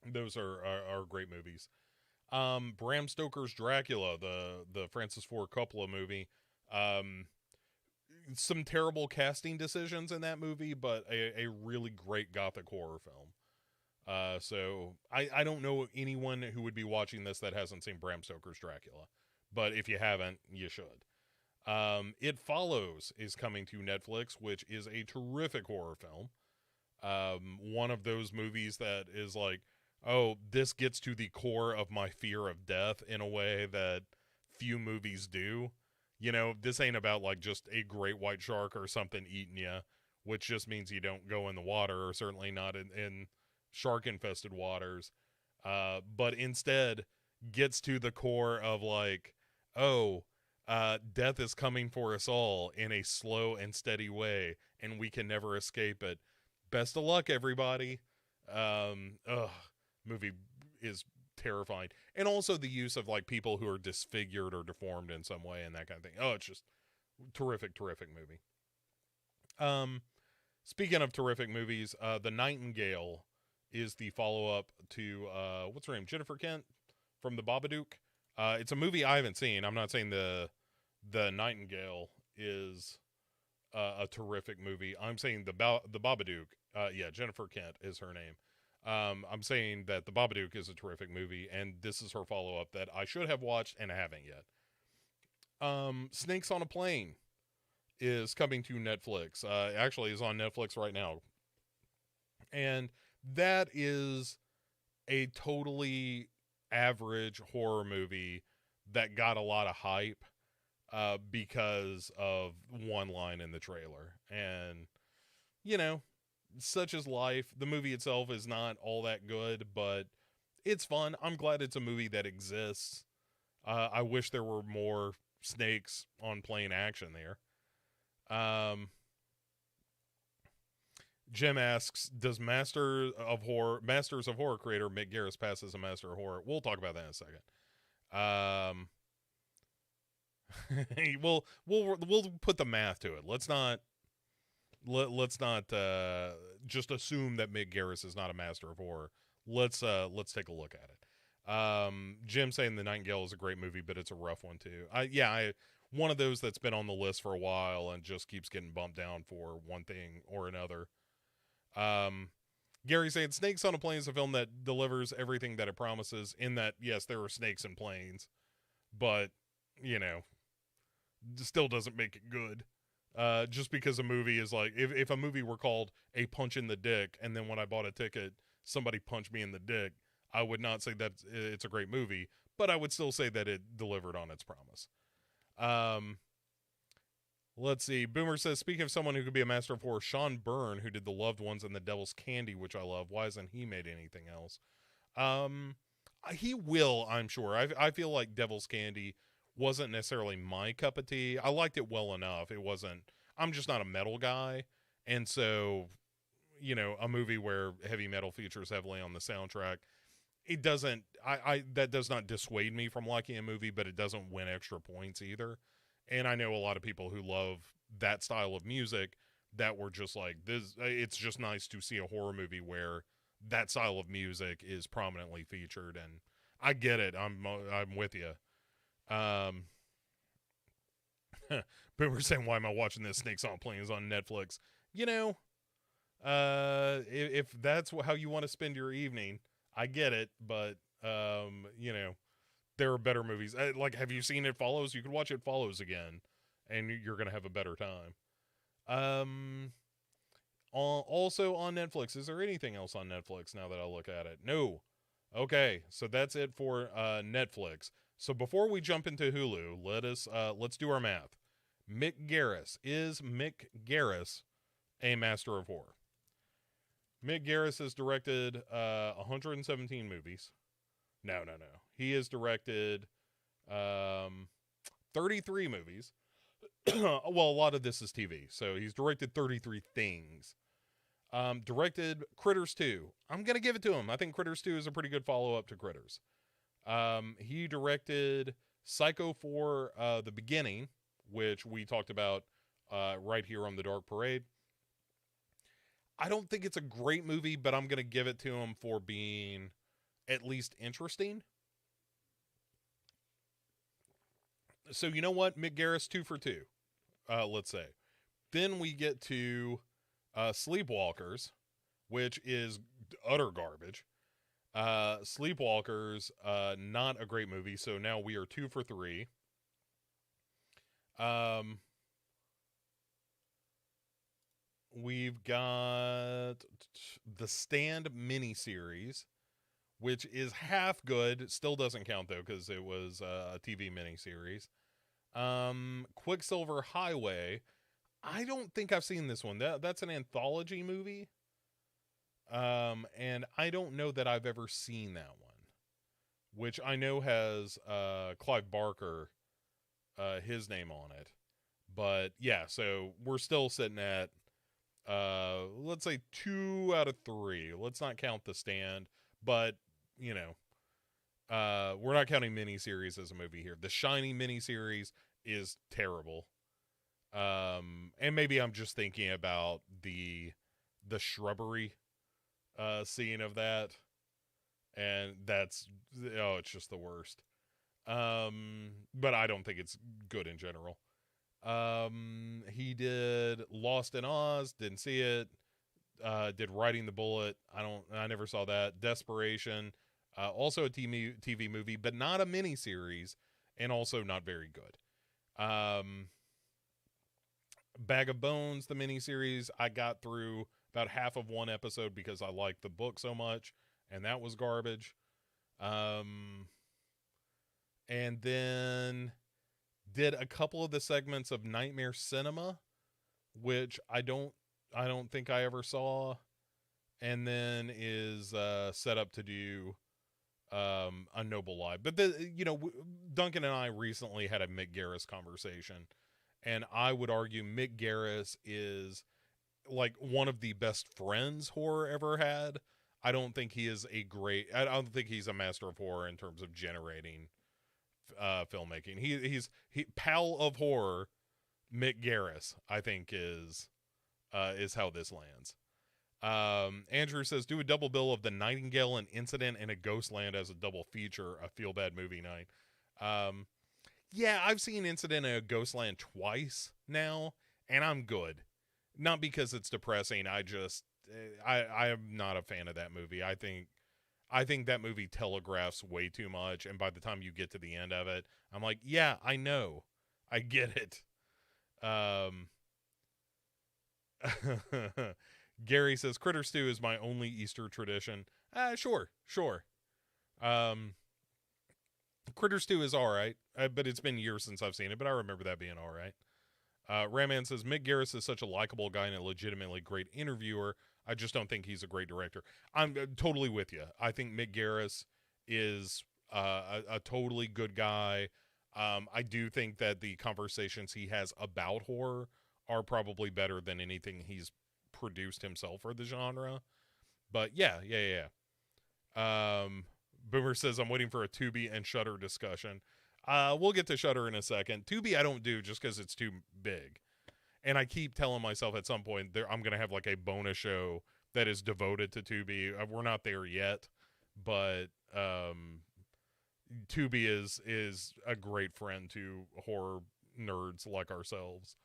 A: Those are great movies. Bram Stoker's Dracula, the Francis Ford Coppola movie. Some terrible casting decisions in that movie, but a really great gothic horror film. So I don't know anyone who would be watching this that hasn't seen Bram Stoker's Dracula, but if you haven't, you should. It Follows is coming to Netflix, which is a terrific horror film. One of those movies that is like, oh, this gets to the core of my fear of death in a way that few movies do. You know, this ain't about like just a great white shark or something eating you, which just means you don't go in the water, or certainly not in shark infested waters. But instead gets to the core of like, oh, death is coming for us all in a slow and steady way, and we can never escape it. Best of luck, everybody. Movie is terrifying. And also the use of like people who are disfigured or deformed in some way and that kind of thing. Oh, it's just terrific, terrific movie. Speaking of terrific movies, The Nightingale is the follow-up to what's her name? Jennifer Kent from The Babadook. It's a movie I haven't seen. I'm not saying the Nightingale is a terrific movie. I'm saying the Babadook. Yeah, Jennifer Kent is her name. I'm saying that The Babadook is a terrific movie, and this is her follow-up that I should have watched and I haven't yet. Snakes on a Plane is coming to Netflix. Actually, is on Netflix right now. And that is a totally average horror movie that got a lot of hype because of one line in the trailer. And, you know, such is life. The movie itself is not all that good, but it's fun. I'm glad it's a movie that exists. I wish there were more snakes on plane action there. Jim asks, does Masters of Horror creator Mick Garris pass as a master of horror? We'll talk about that in a second. We'll put the math to it. Let's not just assume that Mick Garris is not a master of horror. Let's take a look at it. Jim saying The Nightingale is a great movie, but it's a rough one too. One of those that's been on the list for a while and just keeps getting bumped down for one thing or another. Gary saying Snakes on a Plane is a film that delivers everything that it promises, in that, yes, there are snakes in planes, but, you know, still doesn't make it good. Just because a movie is like, if a movie were called A Punch in the Dick, and then when I bought a ticket, somebody punched me in the dick, I would not say that it's a great movie, but I would still say that it delivered on its promise. Let's see. Boomer says, speaking of someone who could be a master of horror, Sean Byrne, who did The Loved Ones and The Devil's Candy, which I love. Why hasn't he made anything else? He will, I'm sure. I feel like Devil's Candy wasn't necessarily my cup of tea. I liked it well enough. It wasn't, I'm just not a metal guy. And so, you know, a movie where heavy metal features heavily on the soundtrack, it doesn't, that does not dissuade me from liking a movie, but it doesn't win extra points either. And I know a lot of people who love that style of music that were just like, this, it's just nice to see a horror movie where that style of music is prominently featured. And I get it. I'm with you. Boomer saying, why am I watching this? Snakes on Planes on Netflix. You know, if that's how you want to spend your evening, I get it. But, you know, there are better movies. Like, have you seen It Follows? You could watch It Follows again, and you're going to have a better time. also on Netflix. Is there anything else on Netflix now that I look at it? No. Okay, so that's it for Netflix. So before we jump into Hulu, let's do our math. Mick Garris, is Mick Garris a master of horror? Mick Garris has directed 117 movies. No. He has directed 33 movies. Well, a lot of this is TV, so he's directed 33 things. Directed Critters 2. I'm going to give it to him. I think Critters 2 is a pretty good follow-up to Critters. He directed Psycho 4, The Beginning, which we talked about right here on The Dark Parade. I don't think it's a great movie, but I'm going to give it to him for being at least interesting. So you know what? Mick Garris, 2 for 2, let's say. Then we get to Sleepwalkers, which is utter garbage. Sleepwalkers, not a great movie, so now we are 2 for 3. We've got the Stand miniseries, which is half good. Still doesn't count, though, because it was a TV miniseries. Quicksilver Highway. I don't think I've seen this one. That's an anthology movie. And I don't know that I've ever seen that one, which I know has Clive Barker, his name on it. But yeah, so we're still sitting at let's say 2 out of 3. Let's not count The Stand, but you know, we're not counting miniseries as a movie here. The Shining miniseries is terrible. And maybe I'm just thinking about the shrubbery scene of that, and it's just the worst. But I don't think it's good in general. He did Lost in Oz, didn't see it. Did Riding the Bullet. I never saw that. Desperation, also a TV movie, but not a miniseries, and also not very good. Bag of Bones, the miniseries, I got through about half of one episode because I liked the book so much, and that was garbage. And then did a couple of the segments of Nightmare Cinema, which I don't think I ever saw, and then is set up to do A Noble Lie. But Duncan and I recently had a Mick Garris conversation, and I would argue Mick Garris is like one of the best friends horror ever had. I don't think he's a master of horror in terms of generating filmmaking. He's pal of horror. Mick Garris, I think, is how this lands. Andrew says, do a double bill of The Nightingale and Incident in a Ghostland as a double feature, a feel bad movie night. Yeah, I've seen Incident in a Ghostland twice now, and I'm good. Not because it's depressing. I am not a fan of that movie. I think that movie telegraphs way too much, and by the time you get to the end of it, I'm like, yeah, I know. I get it. Gary says, Critter Stew is my only Easter tradition. Sure. Critter Stew is all right, but it's been years since I've seen it, but I remember that being all right. Raman says, Mick Garris is such a likable guy and a legitimately great interviewer. I just don't think he's a great director. I'm totally with you. I think Mick Garris is a totally good guy. I do think that the conversations he has about horror are probably better than anything he's produced himself for the genre. But yeah. Boomer says, I'm waiting for a Tubi and Shudder discussion. We'll get to Shudder in a second. Tubi I don't do just because it's too big. And I keep telling myself at some point I'm going to have like a bonus show that is devoted to Tubi. We're not there yet, but Tubi is a great friend to horror nerds like ourselves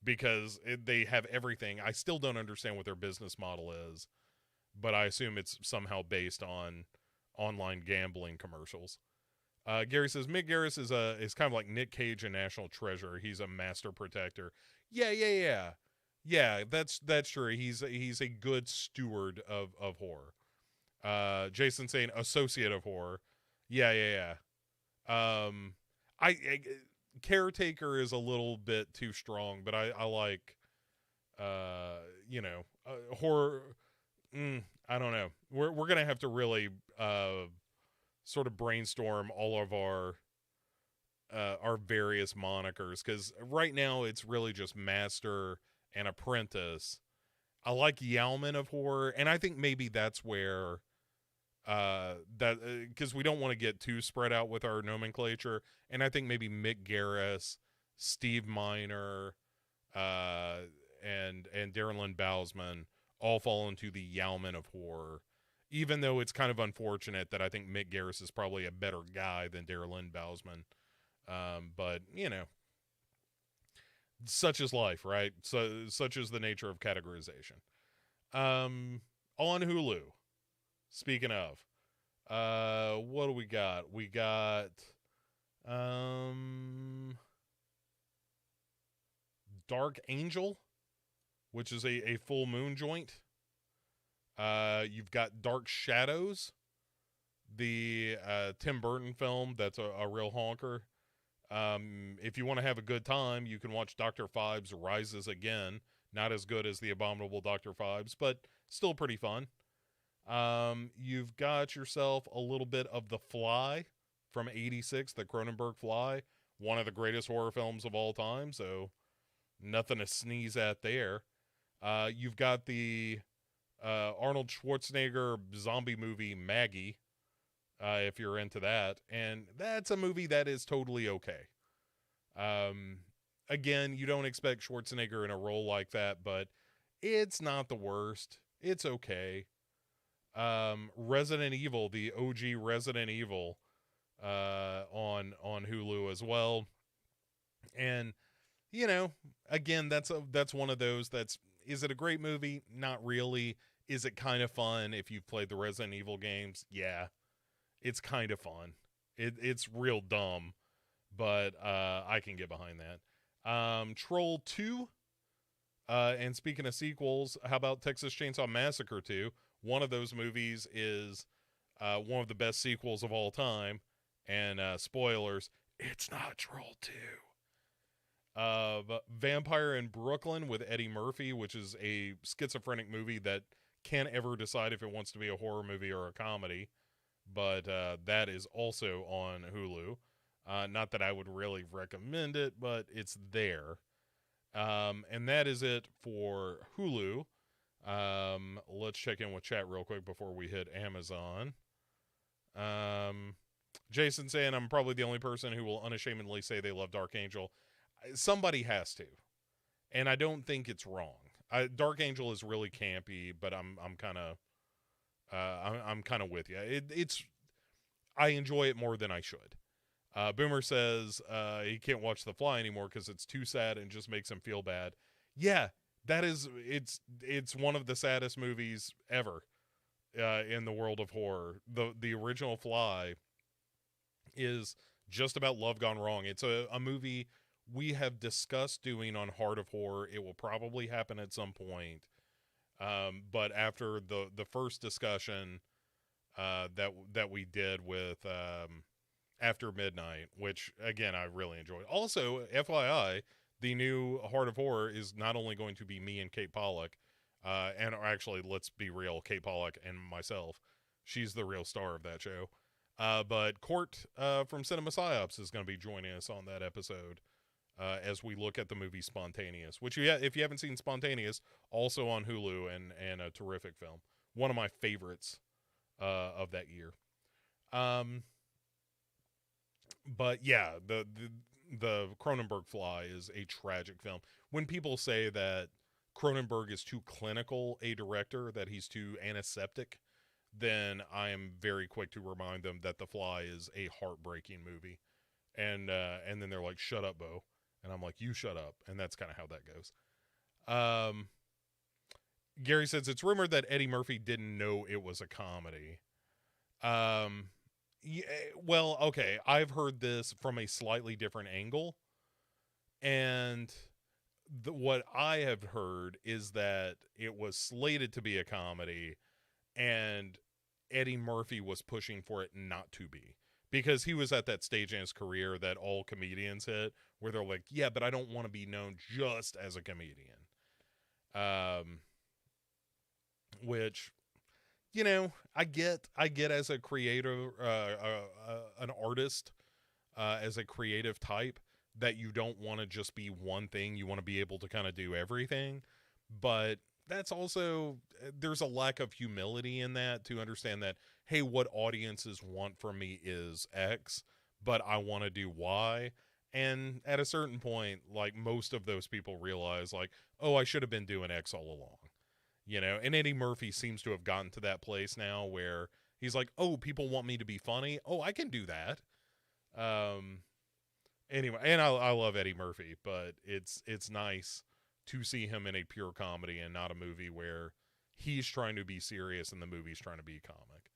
A: because they have everything. I still don't understand what their business model is, but I assume it's somehow based on online gambling commercials. Gary says Mick Garris is kind of like Nick Cage in National Treasure. He's a master protector. Yeah. Yeah, that's true. He's a good steward of horror. Jason saying associate of horror. Yeah, yeah, yeah. I caretaker is a little bit too strong, but I like horror. I don't know. We're gonna have to really sort of brainstorm all of our various monikers, because right now it's really just master and apprentice. I like Yalman of horror, and I think maybe that's where that because we don't want to get too spread out with our nomenclature, and I think maybe Mick Garris, Steve Miner, uh, and Darren Lynn Bousman all fall into the Yalman of horror. Even though it's kind of unfortunate that I think Mick Garris is probably a better guy than Darren Lynn Bousman. But such is life, right? So such is the nature of categorization. Um, on Hulu. Speaking of, what do we got? We got Dark Angel, which is a full moon joint. You've got Dark Shadows, the Tim Burton film that's a real honker. If you want to have a good time, you can watch Dr. Phibes Rises Again. Not as good as the abominable Dr. Phibes, but still pretty fun. You've got yourself a little bit of The Fly from '86, the Cronenberg Fly, one of the greatest horror films of all time, so nothing to sneeze at there. You've got the Arnold Schwarzenegger zombie movie Maggie, if you're into that, and that's a movie that is totally okay. Again, you don't expect Schwarzenegger in a role like that, but it's not the worst. It's okay. Resident Evil, the OG Resident Evil, on Hulu as well, and again, that's one of those. Is it a great movie? Not really. Is it kind of fun if you've played the Resident Evil games? Yeah, it's kind of fun. It's real dumb, but I can get behind that. Troll 2. And speaking of sequels, how about Texas Chainsaw Massacre 2? One of those movies is one of the best sequels of all time. And spoilers, it's not Troll 2. Vampire in Brooklyn with Eddie Murphy, which is a schizophrenic movie that can't ever decide if it wants to be a horror movie or a comedy. But that is also on Hulu. Not that I would really recommend it, but it's there. And that is it for Hulu. Let's check in with chat real quick before we hit Amazon. Jason saying I'm probably the only person who will unashamedly say they love Dark Angel. Somebody has to, and I don't think it's wrong. Dark Angel is really campy, but I'm kind of I'm kind of with you. I enjoy it more than I should. Boomer says he can't watch The Fly anymore because it's too sad and just makes him feel bad. Yeah, it's one of the saddest movies ever in the world of horror. The original Fly is just about love gone wrong. It's a movie we have discussed doing on Heart of Horror. It will probably happen at some point. But after the first discussion that we did with After Midnight, which again I really enjoyed. Also, FYI, the new Heart of Horror is not only going to be me and Kate Pollock, and actually, let's be real, Kate Pollock and myself. She's the real star of that show. But Court from Cinema Psyops is going to be joining us on that episode as we look at the movie Spontaneous, which if you haven't seen Spontaneous, also on Hulu and a terrific film. One of my favorites of that year. But yeah, the Cronenberg Fly is a tragic film. When people say that Cronenberg is too clinical a director, that he's too antiseptic, then I am very quick to remind them that The Fly is a heartbreaking movie. And then they're like, shut up, Bo. And I'm like, you shut up. And that's kind of how that goes. Gary says, it's rumored that Eddie Murphy didn't know it was a comedy. Yeah, well, okay. I've heard this from a slightly different angle. And what I have heard is that it was slated to be a comedy, and Eddie Murphy was pushing for it not to be, because he was at that stage in his career that all comedians hit, where they're like, yeah, but I don't want to be known just as a comedian. Um, which, I get as a creator, an artist, as a creative type, that you don't want to just be one thing. You want to be able to kind of do everything. But that's also, there's a lack of humility in that, to understand that, hey, what audiences want from me is X, but I want to do Y. And at a certain point, like, most of those people realize, like, oh, I should have been doing X all along. And Eddie Murphy seems to have gotten to that place now where he's like, oh, people want me to be funny. Oh, I can do that. Um, anyway, and I love Eddie Murphy, but it's nice to see him in a pure comedy and not a movie where he's trying to be serious and the movie's trying to be comic.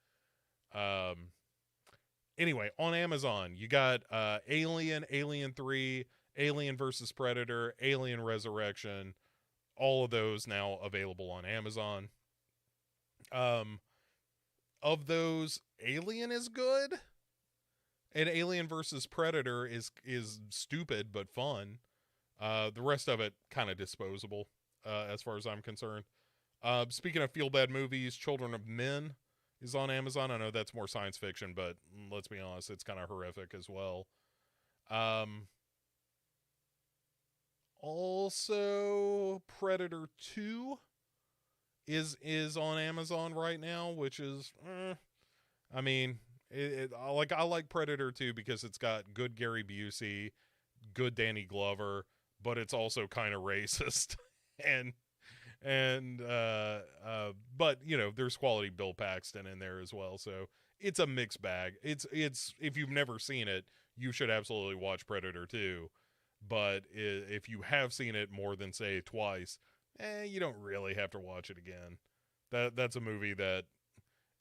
A: Anyway, on Amazon, you got Alien, Alien 3, Alien versus Predator, Alien Resurrection, all of those now available on Amazon. Um, of those, Alien is good, and Alien versus Predator is stupid but fun. The rest of it kind of disposable, as far as I'm concerned. Speaking of feel bad movies, Children of Men is on Amazon. I know that's more science fiction, but let's be honest, it's kind of horrific as well. Um, Also, Predator 2 is on Amazon right now, which is, I mean, I like Predator 2 because it's got good Gary Busey, good Danny Glover, but it's also kind of racist, and but there's quality Bill Paxton in there as well, so it's a mixed bag. It's if you've never seen it, you should absolutely watch Predator 2. But if you have seen it more than, say, twice, you don't really have to watch it again. That's a movie that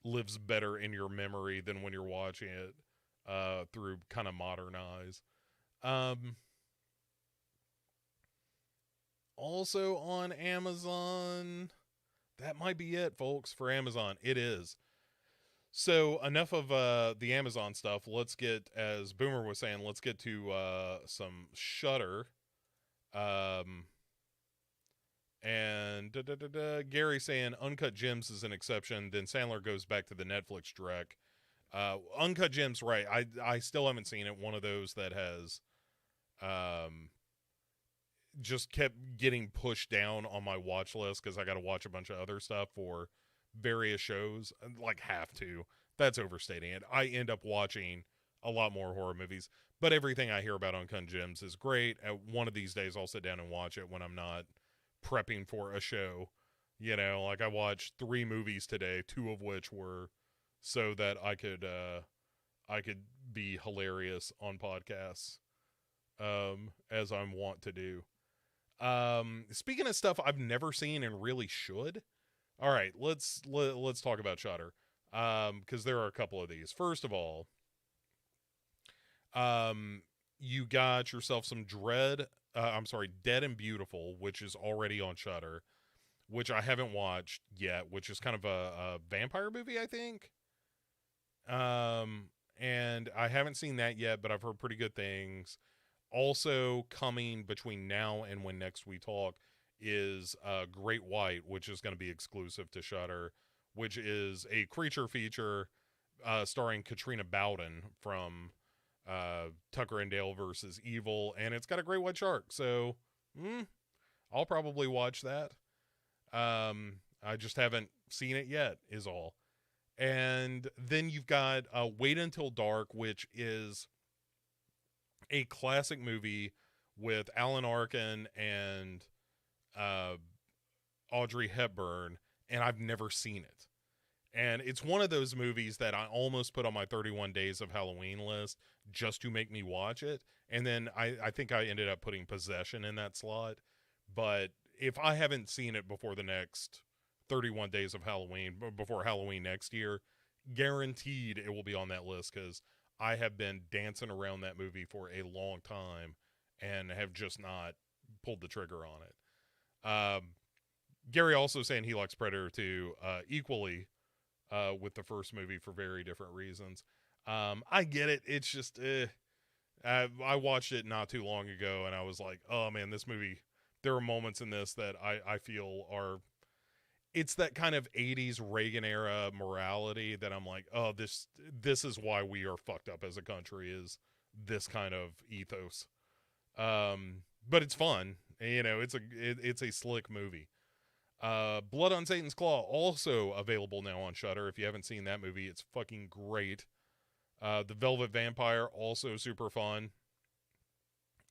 A: lives better in your memory than when you're watching it through kind of modern eyes. Um, Also on Amazon, that might be it, folks, for Amazon. It is. So enough of the Amazon stuff. Let's get, as Boomer was saying, let's get to some Shudder. Um, and Gary saying Uncut Gems is an exception. Then Sandler goes back to the Netflix direct. Uncut Gems, right? I still haven't seen it. One of those that has um, just kept getting pushed down on my watch list because I got to watch a bunch of other stuff for various shows. Like, have to. That's overstating it. I end up watching a lot more horror movies, but everything I hear about Uncut Gems is great. One of these days, I'll sit down and watch it when I'm not prepping for a show. Like, I watched 3 movies today, 2 of which were so that I could be hilarious on podcasts, as I'm wont to do. Speaking of stuff I've never seen and really should. All right, let's talk about Shudder. Because there are a couple of these. First of all, you got yourself some Dead and Beautiful, which is already on Shudder, which I haven't watched yet, which is kind of a vampire movie, I think. And I haven't seen that yet, but I've heard pretty good things. Also coming between now and when next we talk is Great White, which is going to be exclusive to Shudder, which is a creature feature starring Katrina Bowden from Tucker and Dale versus Evil, and it's got a great white shark, so I'll probably watch that. I just haven't seen it yet, is all. And then you've got Wait Until Dark, which is a classic movie with Alan Arkin and Audrey Hepburn, and I've never seen it. And it's one of those movies that I almost put on my 31 Days of Halloween list just to make me watch it. And then I think I ended up putting Possession in that slot. But if I haven't seen it before the next 31 Days of Halloween, before Halloween next year, guaranteed it will be on that list, because I have been dancing around that movie for a long time and have just not pulled the trigger on it. Gary also saying he likes Predator 2 equally with the first movie for very different reasons. I get it. It's just I watched it not too long ago, and I was like, oh man, this movie. There are moments in this that I feel are. It's that kind of 80s Reagan era morality that I'm like, oh, this is why we are fucked up as a country, is this kind of ethos. But it's fun. It's a slick movie. Blood on Satan's Claw, also available now on Shudder. If you haven't seen that movie, it's fucking great. The Velvet Vampire, also super fun.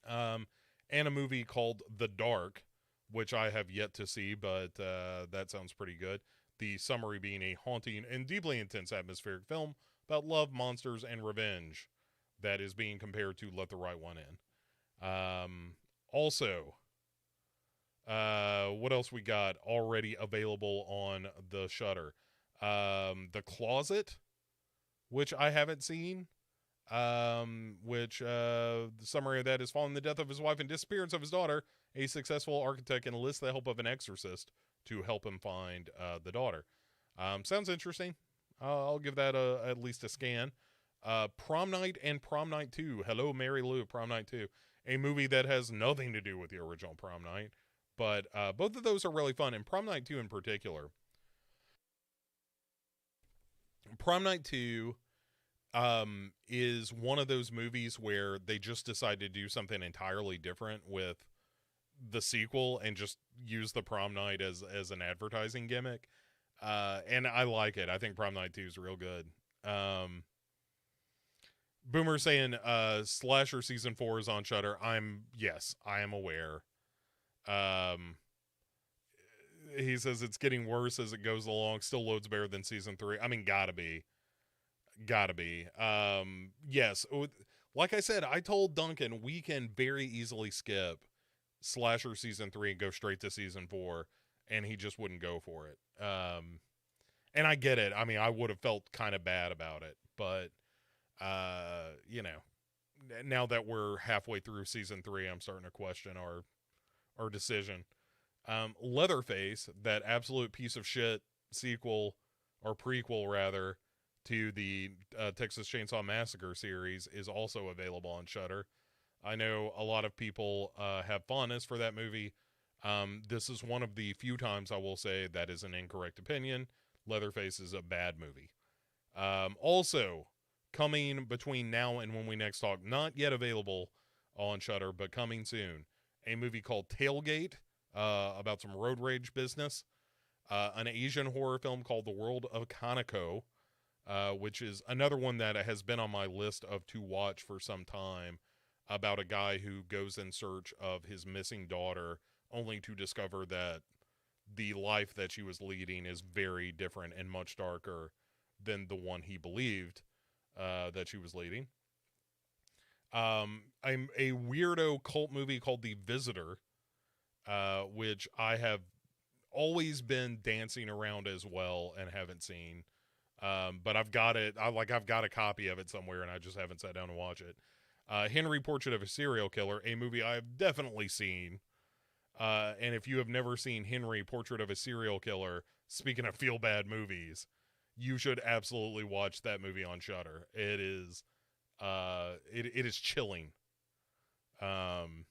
A: And a movie called The Dark, which I have yet to see, but that sounds pretty good. The summary being a haunting and deeply intense atmospheric film about love, monsters, and revenge that is being compared to Let the Right One In. Also, what else we got already available on the Shudder? The Closet, which I haven't seen. The summary of that is: following the death of his wife and disappearance of his daughter, a successful architect enlists the help of an exorcist to help him find the daughter. Sounds interesting. I'll give that at least a scan. Prom Night and Prom Night 2. Hello, Mary Lou, Prom Night 2. A movie that has nothing to do with the original Prom Night. But both of those are really fun, and Prom Night 2 in particular. Prom Night 2 is one of those movies where they just decide to do something entirely different with the sequel and just use the prom night as an advertising gimmick. And I like it. I think Prom Night 2 is real good. Boomer saying Slasher Season 4 is on Shudder. I am aware. He says it's getting worse as it goes along. Still loads better than Season 3. I mean, gotta be. Yes. Like I said, I told Duncan we can very easily skip Slasher Season 3 and go straight to Season 4, and he just wouldn't go for it. And I get it. I mean, I would have felt kind of bad about it, but now that we're halfway through Season 3, I'm starting to question our decision. Leatherface, that absolute piece of shit sequel, or prequel rather, to the Texas Chainsaw Massacre series, is also available on Shudder. I know a lot of people have fondness for that movie. This is one of the few times I will say that is an incorrect opinion. Leatherface is a bad movie. Also, coming between now and when we next talk, not yet available on Shudder, but coming soon, a movie called Tailgate, about some road rage business. An Asian horror film called The World of Kaneko, which is another one that has been on my list of to watch for some time, about a guy who goes in search of his missing daughter, only to discover that the life that she was leading is very different and much darker than the one he believed that she was leading. I'm a weirdo cult movie called The Visitor, which I have always been dancing around as well and haven't seen. But I've got it. I've got a copy of it somewhere, and I just haven't sat down to watch it. Henry, Portrait of a Serial Killer, a movie I have definitely seen. And if you have never seen Henry, Portrait of a Serial Killer, speaking of feel-bad movies, you should absolutely watch that movie on Shudder. It is, it is chilling. And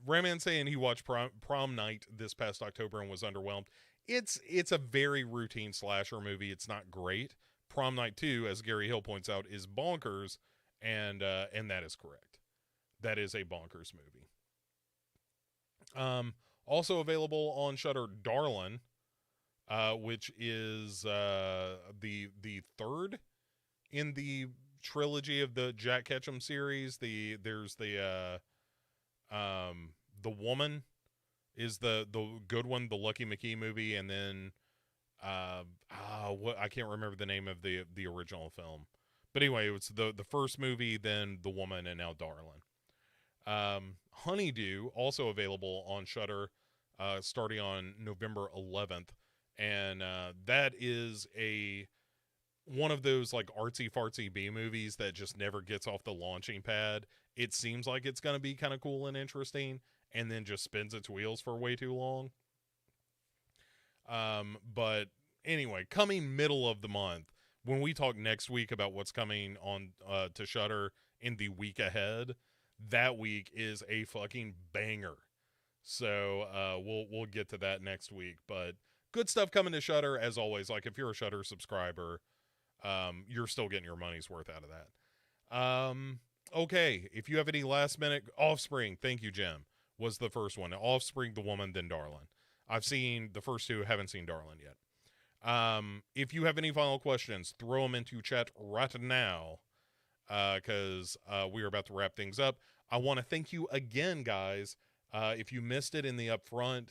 A: Rayman saying he watched Prom Night this past October and was underwhelmed. It's a very routine slasher movie. It's not great. Prom Night 2, as Gary Hill points out, is bonkers, and that is correct. That is a bonkers movie. Also available on Shudder, Darlin', which is the third in the trilogy of the Jack Ketchum series. There's the Woman is the good one, the Lucky McKee movie, and then what I can't remember the name of the original film. But anyway, it's the first movie, then The Woman, and now Darlin'. Honeydew, also available on Shudder, starting on November 11th, and that is a one of those like artsy fartsy B movies that just never gets off the launching pad. It seems like it's going to be kind of cool and interesting, and then just spins its wheels for way too long. But anyway, coming middle of the month, when we talk next week about what's coming on to Shudder in the week ahead, that week is a fucking banger. So we'll get to that next week. But good stuff coming to Shudder as always. Like if you're a Shudder subscriber, you're still getting your money's worth out of that. Okay, if you have any last minute Offspring, thank you, Jim, was the first one. Offspring, The Woman, then Darlin'. I've seen the first two, haven't seen Darlin' yet. If you have any final questions, throw them into chat right now, because we are about to wrap things up. I want to thank you again, guys. If you missed it in the upfront,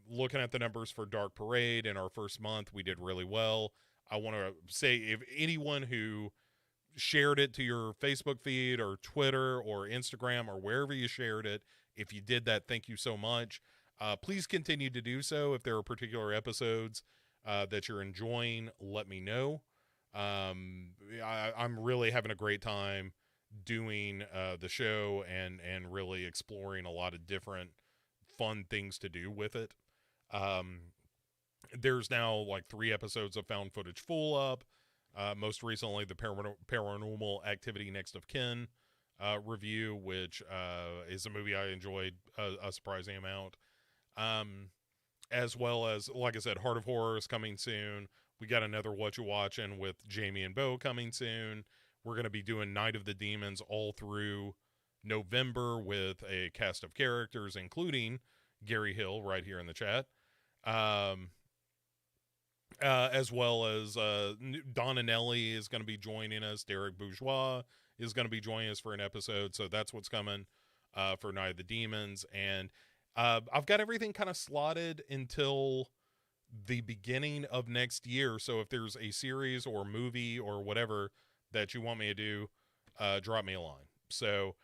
A: looking at the numbers for Dark Parade in our first month, we did really well. I want to say, if anyone who shared it to your Facebook feed or Twitter or Instagram or wherever you shared it, if you did that, thank you so much. Please continue to do so. If there are particular episodes that you're enjoying, let me know. I'm really having a great time doing the show and really exploring a lot of different fun things to do with it. There's now like 3 episodes of Found Footage Full up. Most recently, the Paranormal Activity Next of Kin review, which is a movie I enjoyed a surprising amount. As well as, like I said, Heart of Horror is coming soon. We got another What You Watching with Jamie and Bo coming soon. We're going to be doing Night of the Demons all through November with a cast of characters, including Gary Hill right here in the chat. As well as Don and Ellie is going to be joining us. Derek Bourgeois is going to be joining us for an episode. So that's what's coming for Night of the Demons. And I've got everything kind of slotted until the beginning of next year. So if there's a series or movie or whatever that you want me to do, drop me a line. So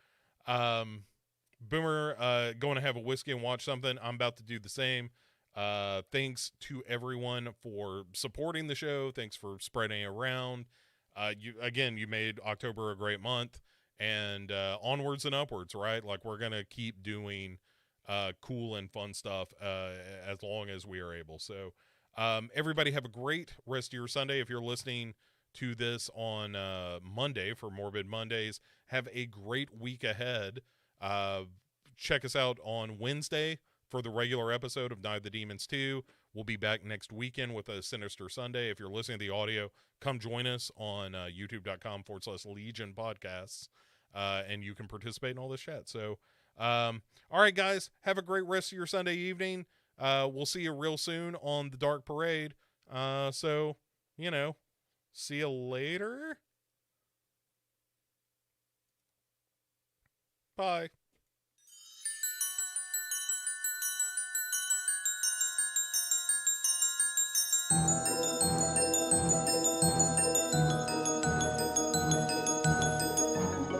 A: Boomer, going to have a whiskey and watch something. I'm about to do the same. Thanks to everyone for supporting the show. Thanks for spreading it around. You made October a great month, and onwards and upwards, right? Like, we're gonna keep doing cool and fun stuff as long as we are able. So everybody have a great rest of your Sunday. If you're listening to this on Monday for Morbid Mondays, have a great week ahead. Check us out on Wednesday for the regular episode of Night of the Demons 2. We'll be back next weekend with a Sinister Sunday. If you're listening to the audio, come join us on youtube.com/Legion Podcasts, and you can participate in all this chat. So, all right, guys, have a great rest of your Sunday evening. We'll see you real soon on the Dark Parade. So, see you later. Bye.